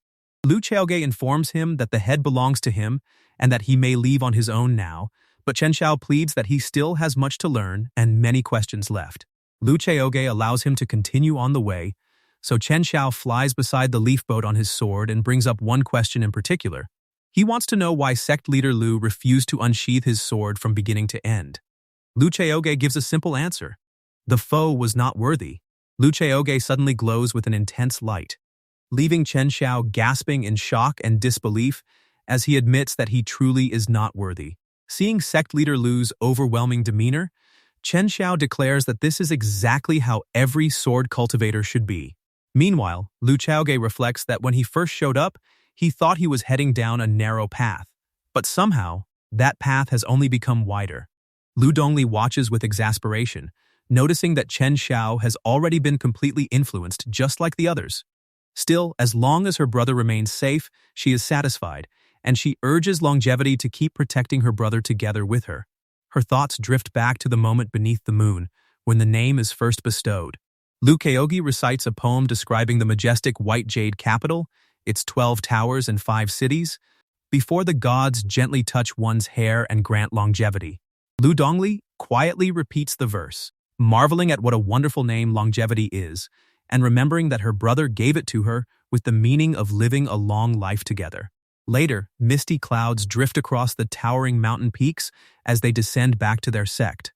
Chaoge informs him that the head belongs to him and that he may leave on his own now, but Chen Xiao pleads that he still has much to learn and many questions left. Chaoge allows him to continue on the way, so Chen Xiao flies beside the leaf boat on his sword and brings up one question in particular. He wants to know why sect leader Lu refused to unsheath his sword from beginning to end. Chaoge gives a simple answer. The foe was not worthy. Chaoge suddenly glows with an intense light, leaving Chen Xiao gasping in shock and disbelief as he admits that he truly is not worthy. Seeing sect leader Lu's overwhelming demeanor, Chen Xiao declares that this is exactly how every sword cultivator should be. Meanwhile, Chaoge reflects that when he first showed up, he thought he was heading down a narrow path, but somehow, that path has only become wider. Lu Dongli watches with exasperation, noticing that Chen Xiao has already been completely influenced just like the others. Still, as long as her brother remains safe, she is satisfied, and she urges longevity to keep protecting her brother together with her. Her thoughts drift back to the moment beneath the moon, when the name is first bestowed. Chaoge recites a poem describing the majestic white jade capital, its 12 towers and 5 cities, before the gods gently touch one's hair and grant longevity. Lu Dongli quietly repeats the verse, marveling at what a wonderful name longevity is, and remembering that her brother gave it to her with the meaning of living a long life together. Later, misty clouds drift across the towering mountain peaks as they descend back to their sect.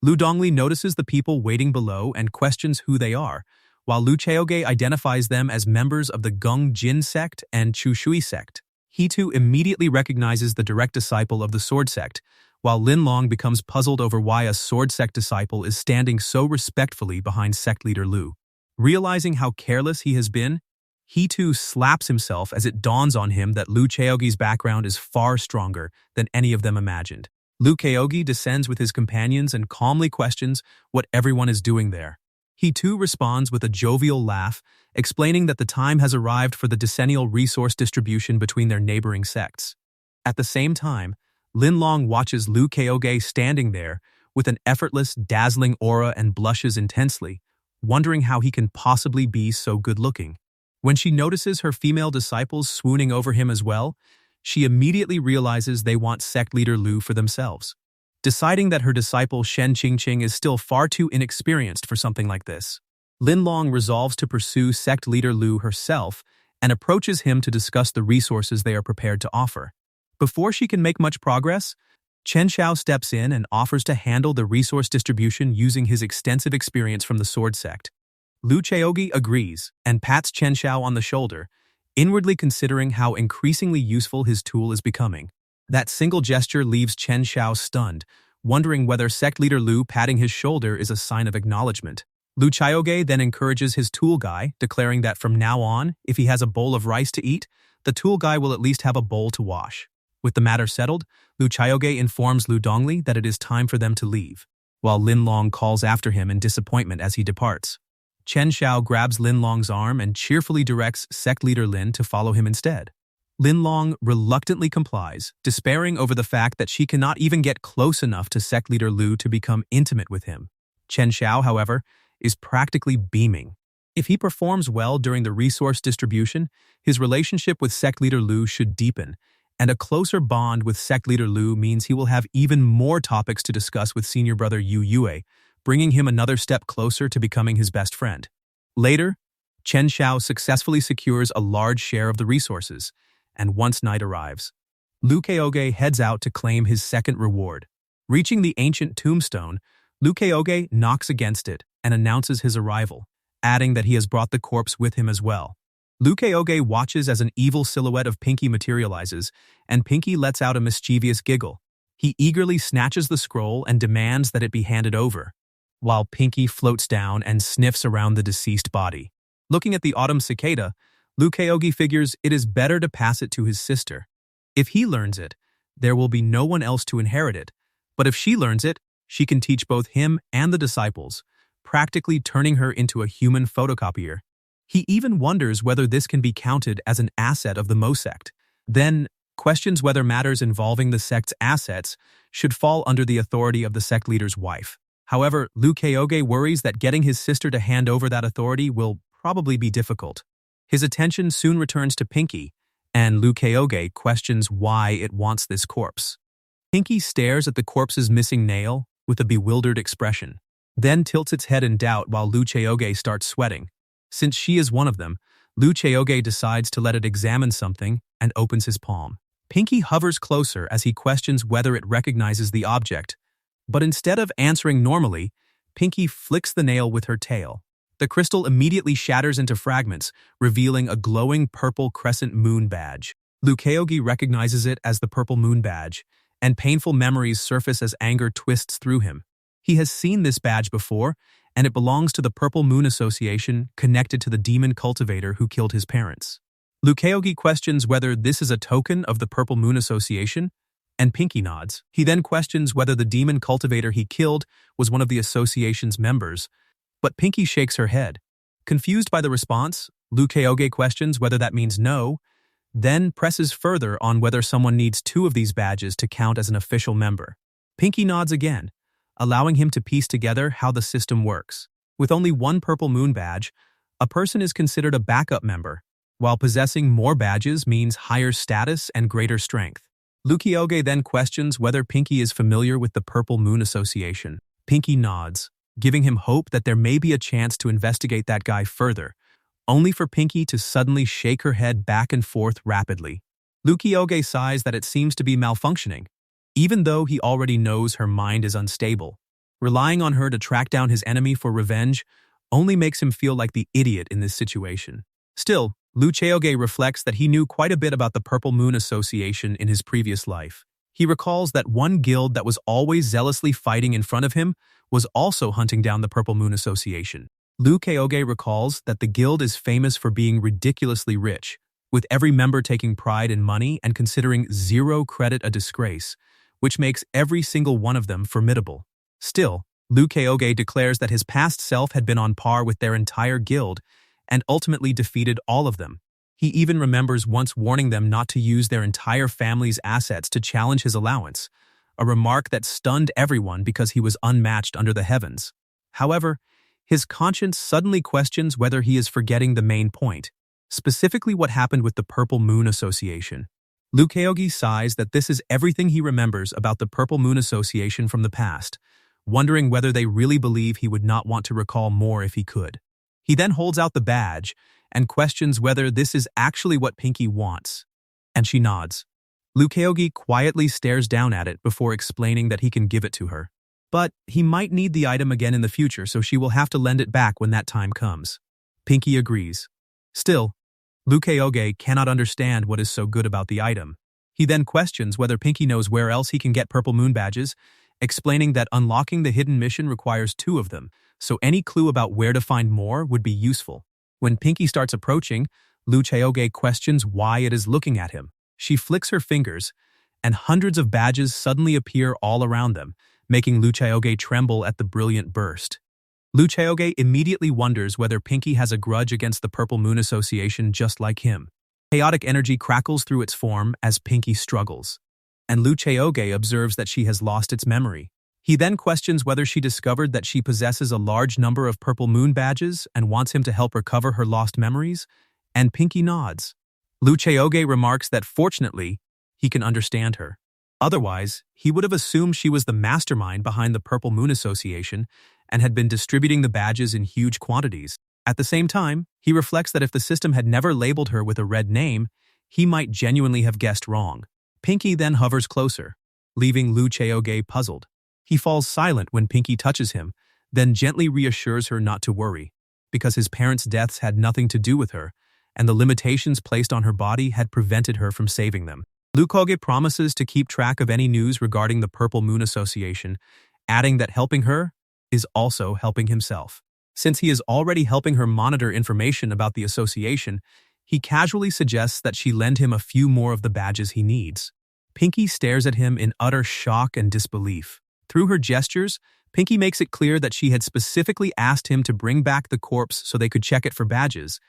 Lu Dongli notices the people waiting below and questions who they are, while Chaoge identifies them as members of the Gung Jin sect and Chu Shui sect. He too immediately recognizes the direct disciple of the Sword Sect, while Lin Long becomes puzzled over why a Sword Sect disciple is standing so respectfully behind sect leader Lu. Realizing how careless he has been, he too slaps himself as it dawns on him that Chaoge's background is far stronger than any of them imagined. Chaoge descends with his companions and calmly questions what everyone is doing there. He too responds with a jovial laugh, explaining that the time has arrived for the decennial resource distribution between their neighboring sects. At the same time, Lin Long watches Chaoge standing there with an effortless, dazzling aura and blushes intensely, wondering how he can possibly be so good-looking. When she notices her female disciples swooning over him as well, she immediately realizes they want sect leader Lu for themselves. Deciding that her disciple Shen Qingqing is still far too inexperienced for something like this, Lin Long resolves to pursue sect leader Lu herself and approaches him to discuss the resources they are prepared to offer. Before she can make much progress, Chen Xiao steps in and offers to handle the resource distribution using his extensive experience from the Sword Sect. Chaoge agrees and pats Chen Xiao on the shoulder, inwardly considering how increasingly useful his tool is becoming. That single gesture leaves Chen Xiao stunned, wondering whether sect leader Lu patting his shoulder is a sign of acknowledgement. Lu Chaoge then encourages his tool guy, declaring that from now on, if he has a bowl of rice to eat, the tool guy will at least have a bowl to wash. With the matter settled, Lu Chaoge informs Lu Dongli that it is time for them to leave, while Lin Long calls after him in disappointment as he departs. Chen Xiao grabs Lin Long's arm and cheerfully directs sect leader Lin to follow him instead. Lin Long reluctantly complies, despairing over the fact that she cannot even get close enough to sect leader Lu to become intimate with him. Chen Xiao, however, is practically beaming. If he performs well during the resource distribution, his relationship with sect leader Lu should deepen, and a closer bond with sect leader Lu means he will have even more topics to discuss with senior brother Yu Yue, bringing him another step closer to becoming his best friend. Later, Chen Xiao successfully secures a large share of the resources, and once night arrives, Lu Chaoge heads out to claim his second reward. Reaching the ancient tombstone, Lu Chaoge knocks against it and announces his arrival, adding that he has brought the corpse with him as well. Lu Chaoge watches as an evil silhouette of Pinky materializes, and Pinky lets out a mischievous giggle. He eagerly snatches the scroll and demands that it be handed over, while Pinky floats down and sniffs around the deceased body. Looking at the autumn cicada, Lu Chaoge figures it is better to pass it to his sister. If he learns it, there will be no one else to inherit it, but if she learns it, she can teach both him and the disciples, practically turning her into a human photocopier. He even wonders whether this can be counted as an asset of the Mo sect, then questions whether matters involving the sect's assets should fall under the authority of the sect leader's wife. However, Lu Chaoge worries that getting his sister to hand over that authority will probably be difficult. His attention soon returns to Pinky, and Lu Chaoge questions why it wants this corpse. Pinky stares at the corpse's missing nail with a bewildered expression, then tilts its head in doubt while Lu Chaoge starts sweating. Since she is one of them, Lu Chaoge decides to let it examine something and opens his palm. Pinky hovers closer as he questions whether it recognizes the object, but instead of answering normally, Pinky flicks the nail with her tail. The crystal immediately shatters into fragments, revealing a glowing purple crescent moon badge. Lu Chaoge recognizes it as the purple moon badge, and painful memories surface as anger twists through him. He has seen this badge before, and it belongs to the Purple Moon Association connected to the demon cultivator who killed his parents. Lu Chaoge questions whether this is a token of the Purple Moon Association, and Pinky nods. He then questions whether the demon cultivator he killed was one of the association's members, but Pinky shakes her head. Confused by the response, Lu Chaoge questions whether that means no, then presses further on whether someone needs 2 of these badges to count as an official member. Pinky nods again, allowing him to piece together how the system works. With only 1 Purple Moon badge, a person is considered a backup member, while possessing more badges means higher status and greater strength. Lu Chaoge then questions whether Pinky is familiar with the Purple Moon Association. Pinky nods, giving him hope that there may be a chance to investigate that guy further, only for Pinky to suddenly shake her head back and forth rapidly. Lu Chaoge sighs that it seems to be malfunctioning, even though he already knows her mind is unstable. Relying on her to track down his enemy for revenge only makes him feel like the idiot in this situation. Still, Lu Chaoge reflects that he knew quite a bit about the Purple Moon Association in his previous life. He recalls that one guild that was always zealously fighting in front of him was also hunting down the Purple Moon Association. Lu Chaoge recalls that the guild is famous for being ridiculously rich, with every member taking pride in money and considering 0 credit a disgrace, which makes every single one of them formidable. Still, Lu Chaoge declares that his past self had been on par with their entire guild and ultimately defeated all of them. He even remembers once warning them not to use their entire family's assets to challenge his allowance, a remark that stunned everyone because he was unmatched under the heavens. However, his conscience suddenly questions whether he is forgetting the main point, specifically what happened with the Purple Moon Association. Lu Chaoge sighs that this is everything he remembers about the Purple Moon Association from the past, wondering whether they really believe he would not want to recall more if he could. He then holds out the badge and questions whether this is actually what Pinky wants, and she nods. Lu Chaoge quietly stares down at it before explaining that he can give it to her. But he might need the item again in the future, so she will have to lend it back when that time comes. Pinky agrees. Still, Lu Chaoge cannot understand what is so good about the item. He then questions whether Pinky knows where else he can get purple moon badges, explaining that unlocking the hidden mission requires 2 of them, so any clue about where to find more would be useful. When Pinky starts approaching, Lu Chaoge questions why it is looking at him. She flicks her fingers, and hundreds of badges suddenly appear all around them, making Lu Chaoge tremble at the brilliant burst. Lu Chaoge immediately wonders whether Pinky has a grudge against the Purple Moon Association just like him. Chaotic energy crackles through its form as Pinky struggles, and Lu Chaoge observes that she has lost its memory. He then questions whether she discovered that she possesses a large number of Purple Moon badges and wants him to help recover her lost memories, and Pinky nods. Lu Chaoge remarks that fortunately, he can understand her. Otherwise, he would have assumed she was the mastermind behind the Purple Moon Association and had been distributing the badges in huge quantities. At the same time, he reflects that if the system had never labeled her with a red name, he might genuinely have guessed wrong. Pinky then hovers closer, leaving Lu Chaoge puzzled. He falls silent when Pinky touches him, then gently reassures her not to worry, because his parents' deaths had nothing to do with her, and the limitations placed on her body had prevented her from saving them. Lu Chaoge promises to keep track of any news regarding the Purple Moon Association, adding that helping her is also helping himself. Since he is already helping her monitor information about the association, he casually suggests that she lend him a few more of the badges he needs. Pinky stares at him in utter shock and disbelief. Through her gestures, Pinky makes it clear that she had specifically asked him to bring back the corpse so they could check it for badges,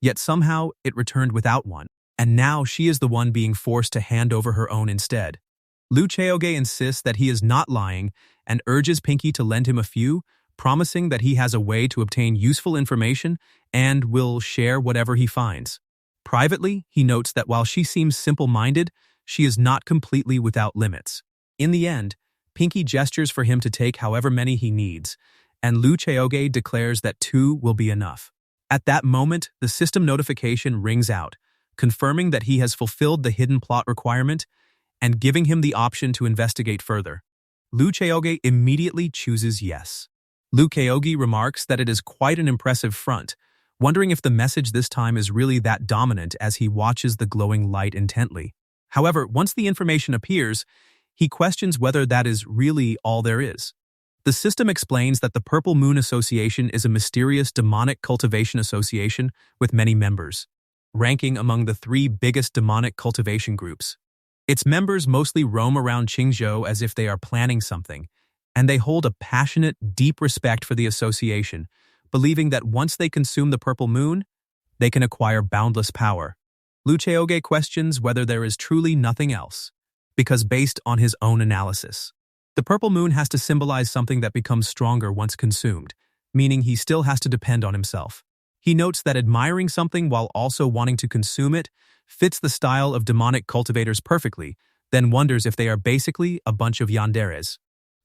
yet somehow it returned without one, and now she is the one being forced to hand over her own instead. Lu Chaoge insists that he is not lying and urges Pinky to lend him a few, promising that he has a way to obtain useful information and will share whatever he finds. Privately, he notes that while she seems simple-minded, she is not completely without limits. In the end, Pinky gestures for him to take however many he needs, and Lu Chaoge declares that 2 will be enough. At that moment, the system notification rings out, confirming that he has fulfilled the hidden plot requirement and giving him the option to investigate further. Lu Chaoge immediately chooses yes. Lu Chaoge remarks that it is quite an impressive front, wondering if the message this time is really that dominant as he watches the glowing light intently. However, once the information appears, he questions whether that is really all there is. The system explains that the Purple Moon Association is a mysterious demonic cultivation association with many members, ranking among the 3 biggest demonic cultivation groups. Its members mostly roam around Qingzhou as if they are planning something, and they hold a passionate, deep respect for the association, believing that once they consume the Purple Moon, they can acquire boundless power. Lu Chaoge questions whether there is truly nothing else, because based on his own analysis, the Purple Moon has to symbolize something that becomes stronger once consumed, meaning he still has to depend on himself. He notes that admiring something while also wanting to consume it fits the style of demonic cultivators perfectly, then wonders if they are basically a bunch of yanderes.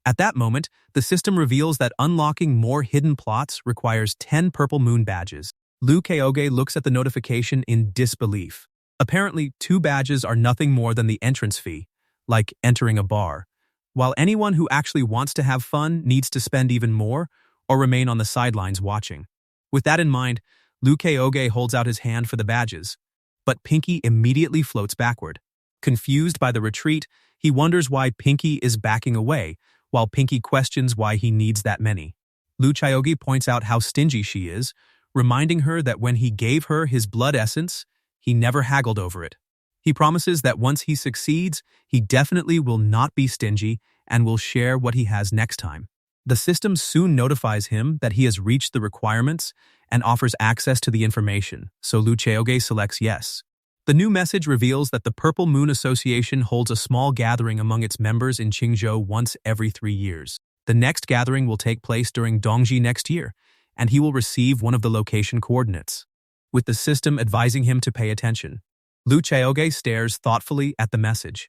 At that moment, the system reveals that unlocking more hidden plots requires 10 Purple Moon badges. Lu Chaoge looks at the notification in disbelief. Apparently, 2 badges are nothing more than the entrance fee, like entering a bar, while anyone who actually wants to have fun needs to spend even more or remain on the sidelines watching. With that in mind, Lu Chaoge holds out his hand for the badges, but Pinky immediately floats backward. Confused by the retreat, he wonders why Pinky is backing away, while Pinky questions why he needs that many. Lu Chaoge points out how stingy she is, reminding her that when he gave her his blood essence, he never haggled over it. He promises that once he succeeds, he definitely will not be stingy and will share what he has next time. The system soon notifies him that he has reached the requirements and offers access to the information, so Lu Chaoge selects yes. The new message reveals that the Purple Moon Association holds a small gathering among its members in Qingzhou once every 3 years. The next gathering will take place during Dongji next year, and he will receive one of the location coordinates, with the system advising him to pay attention. Lu Chaoge stares thoughtfully at the message.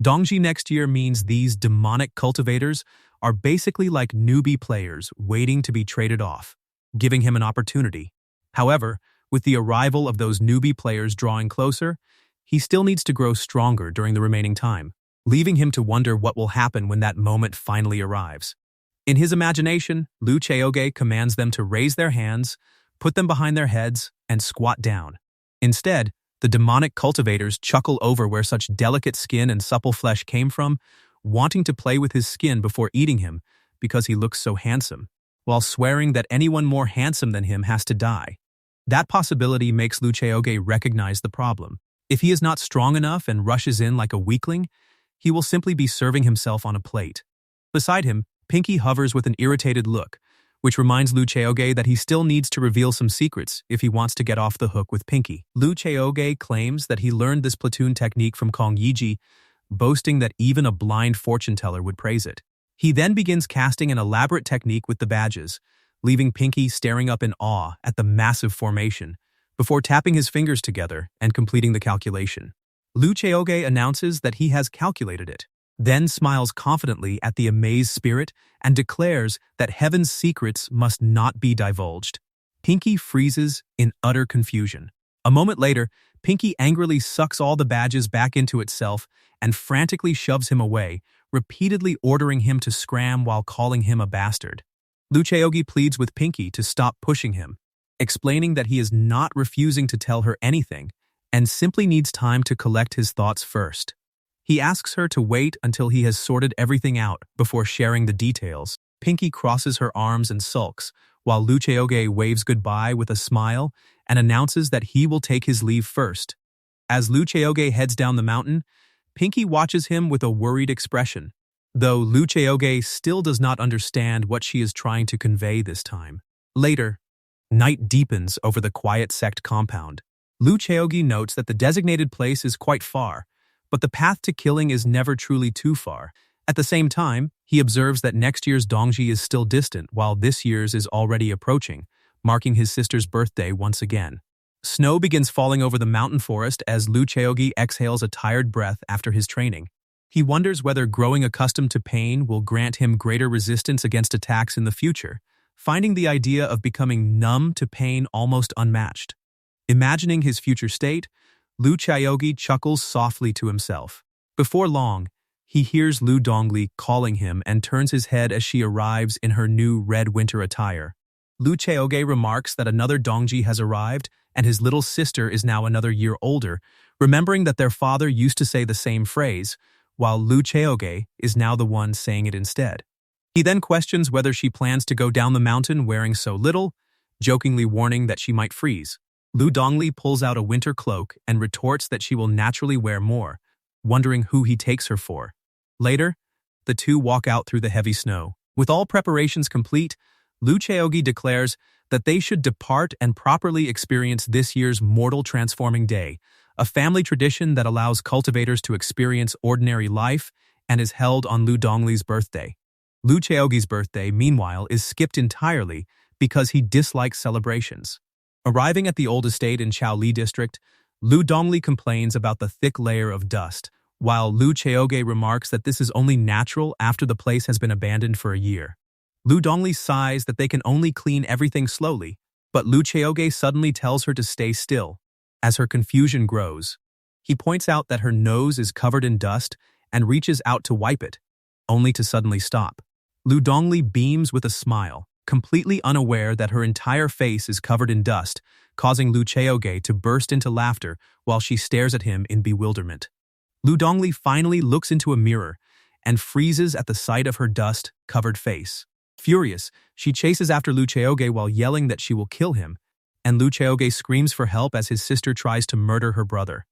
Dongji next year means these demonic cultivators are basically like newbie players waiting to be traded off, giving him an opportunity. However, with the arrival of those newbie players drawing closer, he still needs to grow stronger during the remaining time, leaving him to wonder what will happen when that moment finally arrives. In his imagination, Lu Chaoge commands them to raise their hands, put them behind their heads, and squat down. Instead, The demonic cultivators chuckle over where such delicate skin and supple flesh came from, wanting to play with his skin before eating him because he looks so handsome, while swearing that anyone more handsome than him has to die. That possibility makes Chaoge recognize the problem. If he is not strong enough and rushes in like a weakling, he will simply be serving himself on a plate. Beside him, Pinky hovers with an irritated look, which reminds Chaoge that he still needs to reveal some secrets if he wants to get off the hook with Pinky. Chaoge claims that he learned this platoon technique from Kong Yiji, boasting that even a blind fortune teller would praise it. He then begins casting an elaborate technique with the badges, leaving Pinky staring up in awe at the massive formation, before tapping his fingers together and completing the calculation. Chaoge announces that he has calculated it, then smiles confidently at the amazed spirit and declares that heaven's secrets must not be divulged. Pinky freezes in utter confusion. A moment later, Pinky angrily sucks all the badges back into itself and frantically shoves him away, repeatedly ordering him to scram while calling him a bastard. Chaoge pleads with Pinky to stop pushing him, explaining that he is not refusing to tell her anything and simply needs time to collect his thoughts first. He asks her to wait until he has sorted everything out before sharing the details. Pinky crosses her arms and sulks, while Chaoge waves goodbye with a smile and announces that he will take his leave first. As Chaoge heads down the mountain, Pinky watches him with a worried expression, though Chaoge still does not understand what she is trying to convey this time. Later, night deepens over the quiet sect compound. Chaoge notes that the designated place is quite far, but the path to killing is never truly too far. At the same time, he observes that next year's Dongji is still distant while this year's is already approaching, marking his sister's birthday once again. Snow begins falling over the mountain forest as Chaoge exhales a tired breath after his training. He wonders whether growing accustomed to pain will grant him greater resistance against attacks in the future, finding the idea of becoming numb to pain almost unmatched. Imagining his future state, Chaoge chuckles softly to himself. Before long, he hears Lu Dongli calling him and turns his head as she arrives in her new red winter attire. Chaoge remarks that another Dongji has arrived and his little sister is now another year older, remembering that their father used to say the same phrase, while Chaoge is now the one saying it instead. He then questions whether she plans to go down the mountain wearing so little, jokingly warning that she might freeze. Lu Dongli pulls out a winter cloak and retorts that she will naturally wear more, wondering who he takes her for. Later, the two walk out through the heavy snow. With all preparations complete, Chaoge declares that they should depart and properly experience this year's mortal transforming day, a family tradition that allows cultivators to experience ordinary life and is held on Lu Dongli's birthday. Chaoge's birthday, meanwhile, is skipped entirely because he dislikes celebrations. Arriving at the old estate in Chaoli district, Lu Dongli complains about the thick layer of dust, while Chaoge remarks that this is only natural after the place has been abandoned for a year. Lu Dongli sighs that they can only clean everything slowly, but Chaoge suddenly tells her to stay still. As her confusion grows, he points out that her nose is covered in dust and reaches out to wipe it, only to suddenly stop. Lu Dongli beams with a smile, completely unaware that her entire face is covered in dust, causing Chaoge to burst into laughter while she stares at him in bewilderment. Lu Dongli finally looks into a mirror and freezes at the sight of her dust-covered face. Furious, she chases after Chaoge while yelling that she will kill him, and Chaoge screams for help as his sister tries to murder her brother.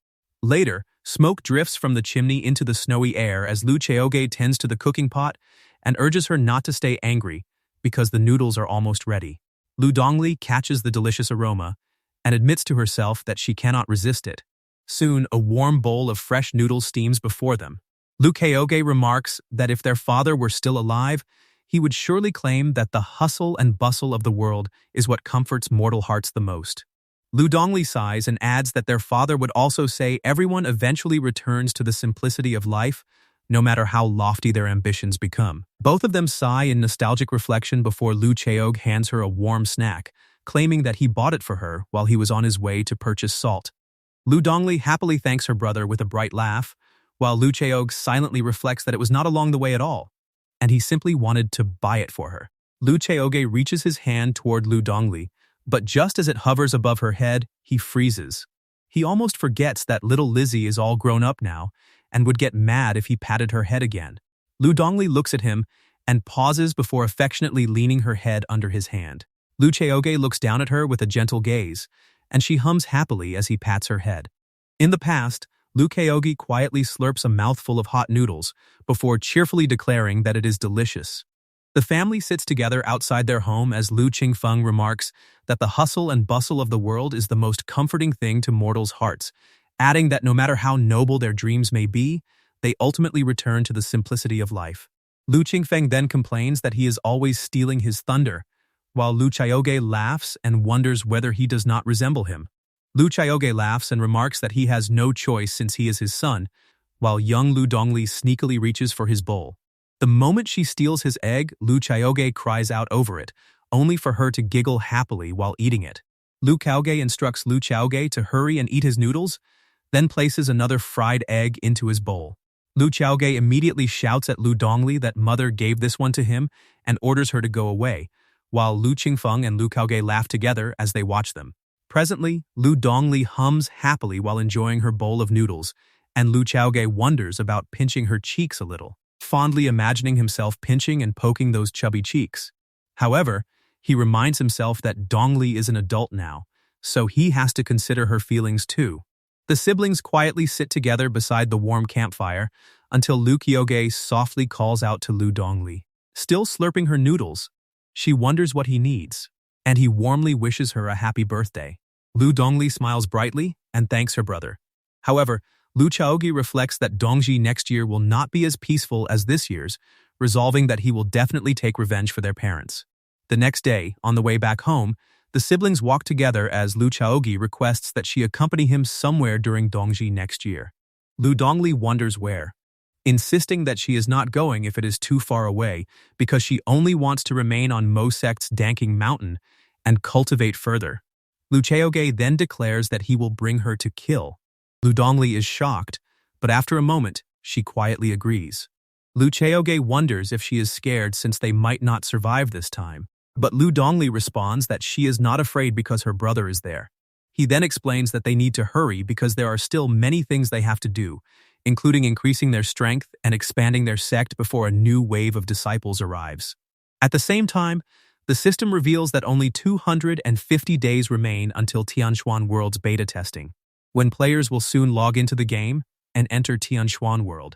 Later, smoke drifts from the chimney into the snowy air as Chaoge tends to the cooking pot and urges her not to stay angry because the noodles are almost ready. Lu Dongli catches the delicious aroma and admits to herself that she cannot resist it. Soon, a warm bowl of fresh noodles steams before them. Chaoge remarks that if their father were still alive, he would surely claim that the hustle and bustle of the world is what comforts mortal hearts the most. Lu Dongli sighs and adds that their father would also say everyone eventually returns to the simplicity of life, no matter how lofty their ambitions become. Both of them sigh in nostalgic reflection before Chaoge hands her a warm snack, claiming that he bought it for her while he was on his way to purchase salt. Lu Dongli happily thanks her brother with a bright laugh, while Chaoge silently reflects that it was not along the way at all, and he simply wanted to buy it for her. Chaoge reaches his hand toward Lu Dongli, but just as it hovers above her head, he freezes. He almost forgets that little Lizzie is all grown up now and would get mad if he patted her head again. Lu Dongli looks at him and pauses before affectionately leaning her head under his hand. Lu Chaoge looks down at her with a gentle gaze, and she hums happily as he pats her head. In the past, Lu Chaoge quietly slurps a mouthful of hot noodles before cheerfully declaring that it is delicious. The family sits together outside their home as Lu Qingfeng remarks that the hustle and bustle of the world is the most comforting thing to mortals' hearts, adding that no matter how noble their dreams may be, they ultimately return to the simplicity of life. Lu Qingfeng then complains that he is always stealing his thunder, while Lu Chaoge laughs and wonders whether he does not resemble him. Lu Chaoge laughs and remarks that he has no choice since he is his son, while young Lu Dongli sneakily reaches for his bowl. The moment she steals his egg, Lu Chaoge cries out over it, only for her to giggle happily while eating it. Lu Chaoge instructs Lu Chaoge to hurry and eat his noodles, then places another fried egg into his bowl. Lu Chaoge immediately shouts at Lu Dongli that mother gave this one to him and orders her to go away, while Lu Qingfeng and Lu Chaoge laugh together as they watch them. Presently, Lu Dongli hums happily while enjoying her bowl of noodles, and Lu Chaoge wonders about pinching her cheeks a little, fondly imagining himself pinching and poking those chubby cheeks. However, he reminds himself that Dongli is an adult now, so he has to consider her feelings too. The siblings quietly sit together beside the warm campfire until Lu Chaoge softly calls out to Lu Dongli. Still slurping her noodles, she wonders what he needs, and he warmly wishes her a happy birthday. Lu Dongli smiles brightly and thanks her brother. However, Lu Chaoge reflects that Dongji next year will not be as peaceful as this year's, resolving that he will definitely take revenge for their parents. The next day, on the way back home, the siblings walk together as Lu Chaoge requests that she accompany him somewhere during Dongji next year. Lu Dongli wonders where, insisting that she is not going if it is too far away because she only wants to remain on Mo Sect's Danking Mountain and cultivate further. Lu Chaoge then declares that he will bring her to kill. Lu Dongli is shocked, but after a moment, she quietly agrees. Lu Chaoge wonders if she is scared since they might not survive this time, but Lu Dongli responds that she is not afraid because her brother is there. He then explains that they need to hurry because there are still many things they have to do, including increasing their strength and expanding their sect before a new wave of disciples arrives. At the same time, the system reveals that only 250 days remain until Tianxuan World's beta testing, when players will soon log into the game and enter Tianxuan World.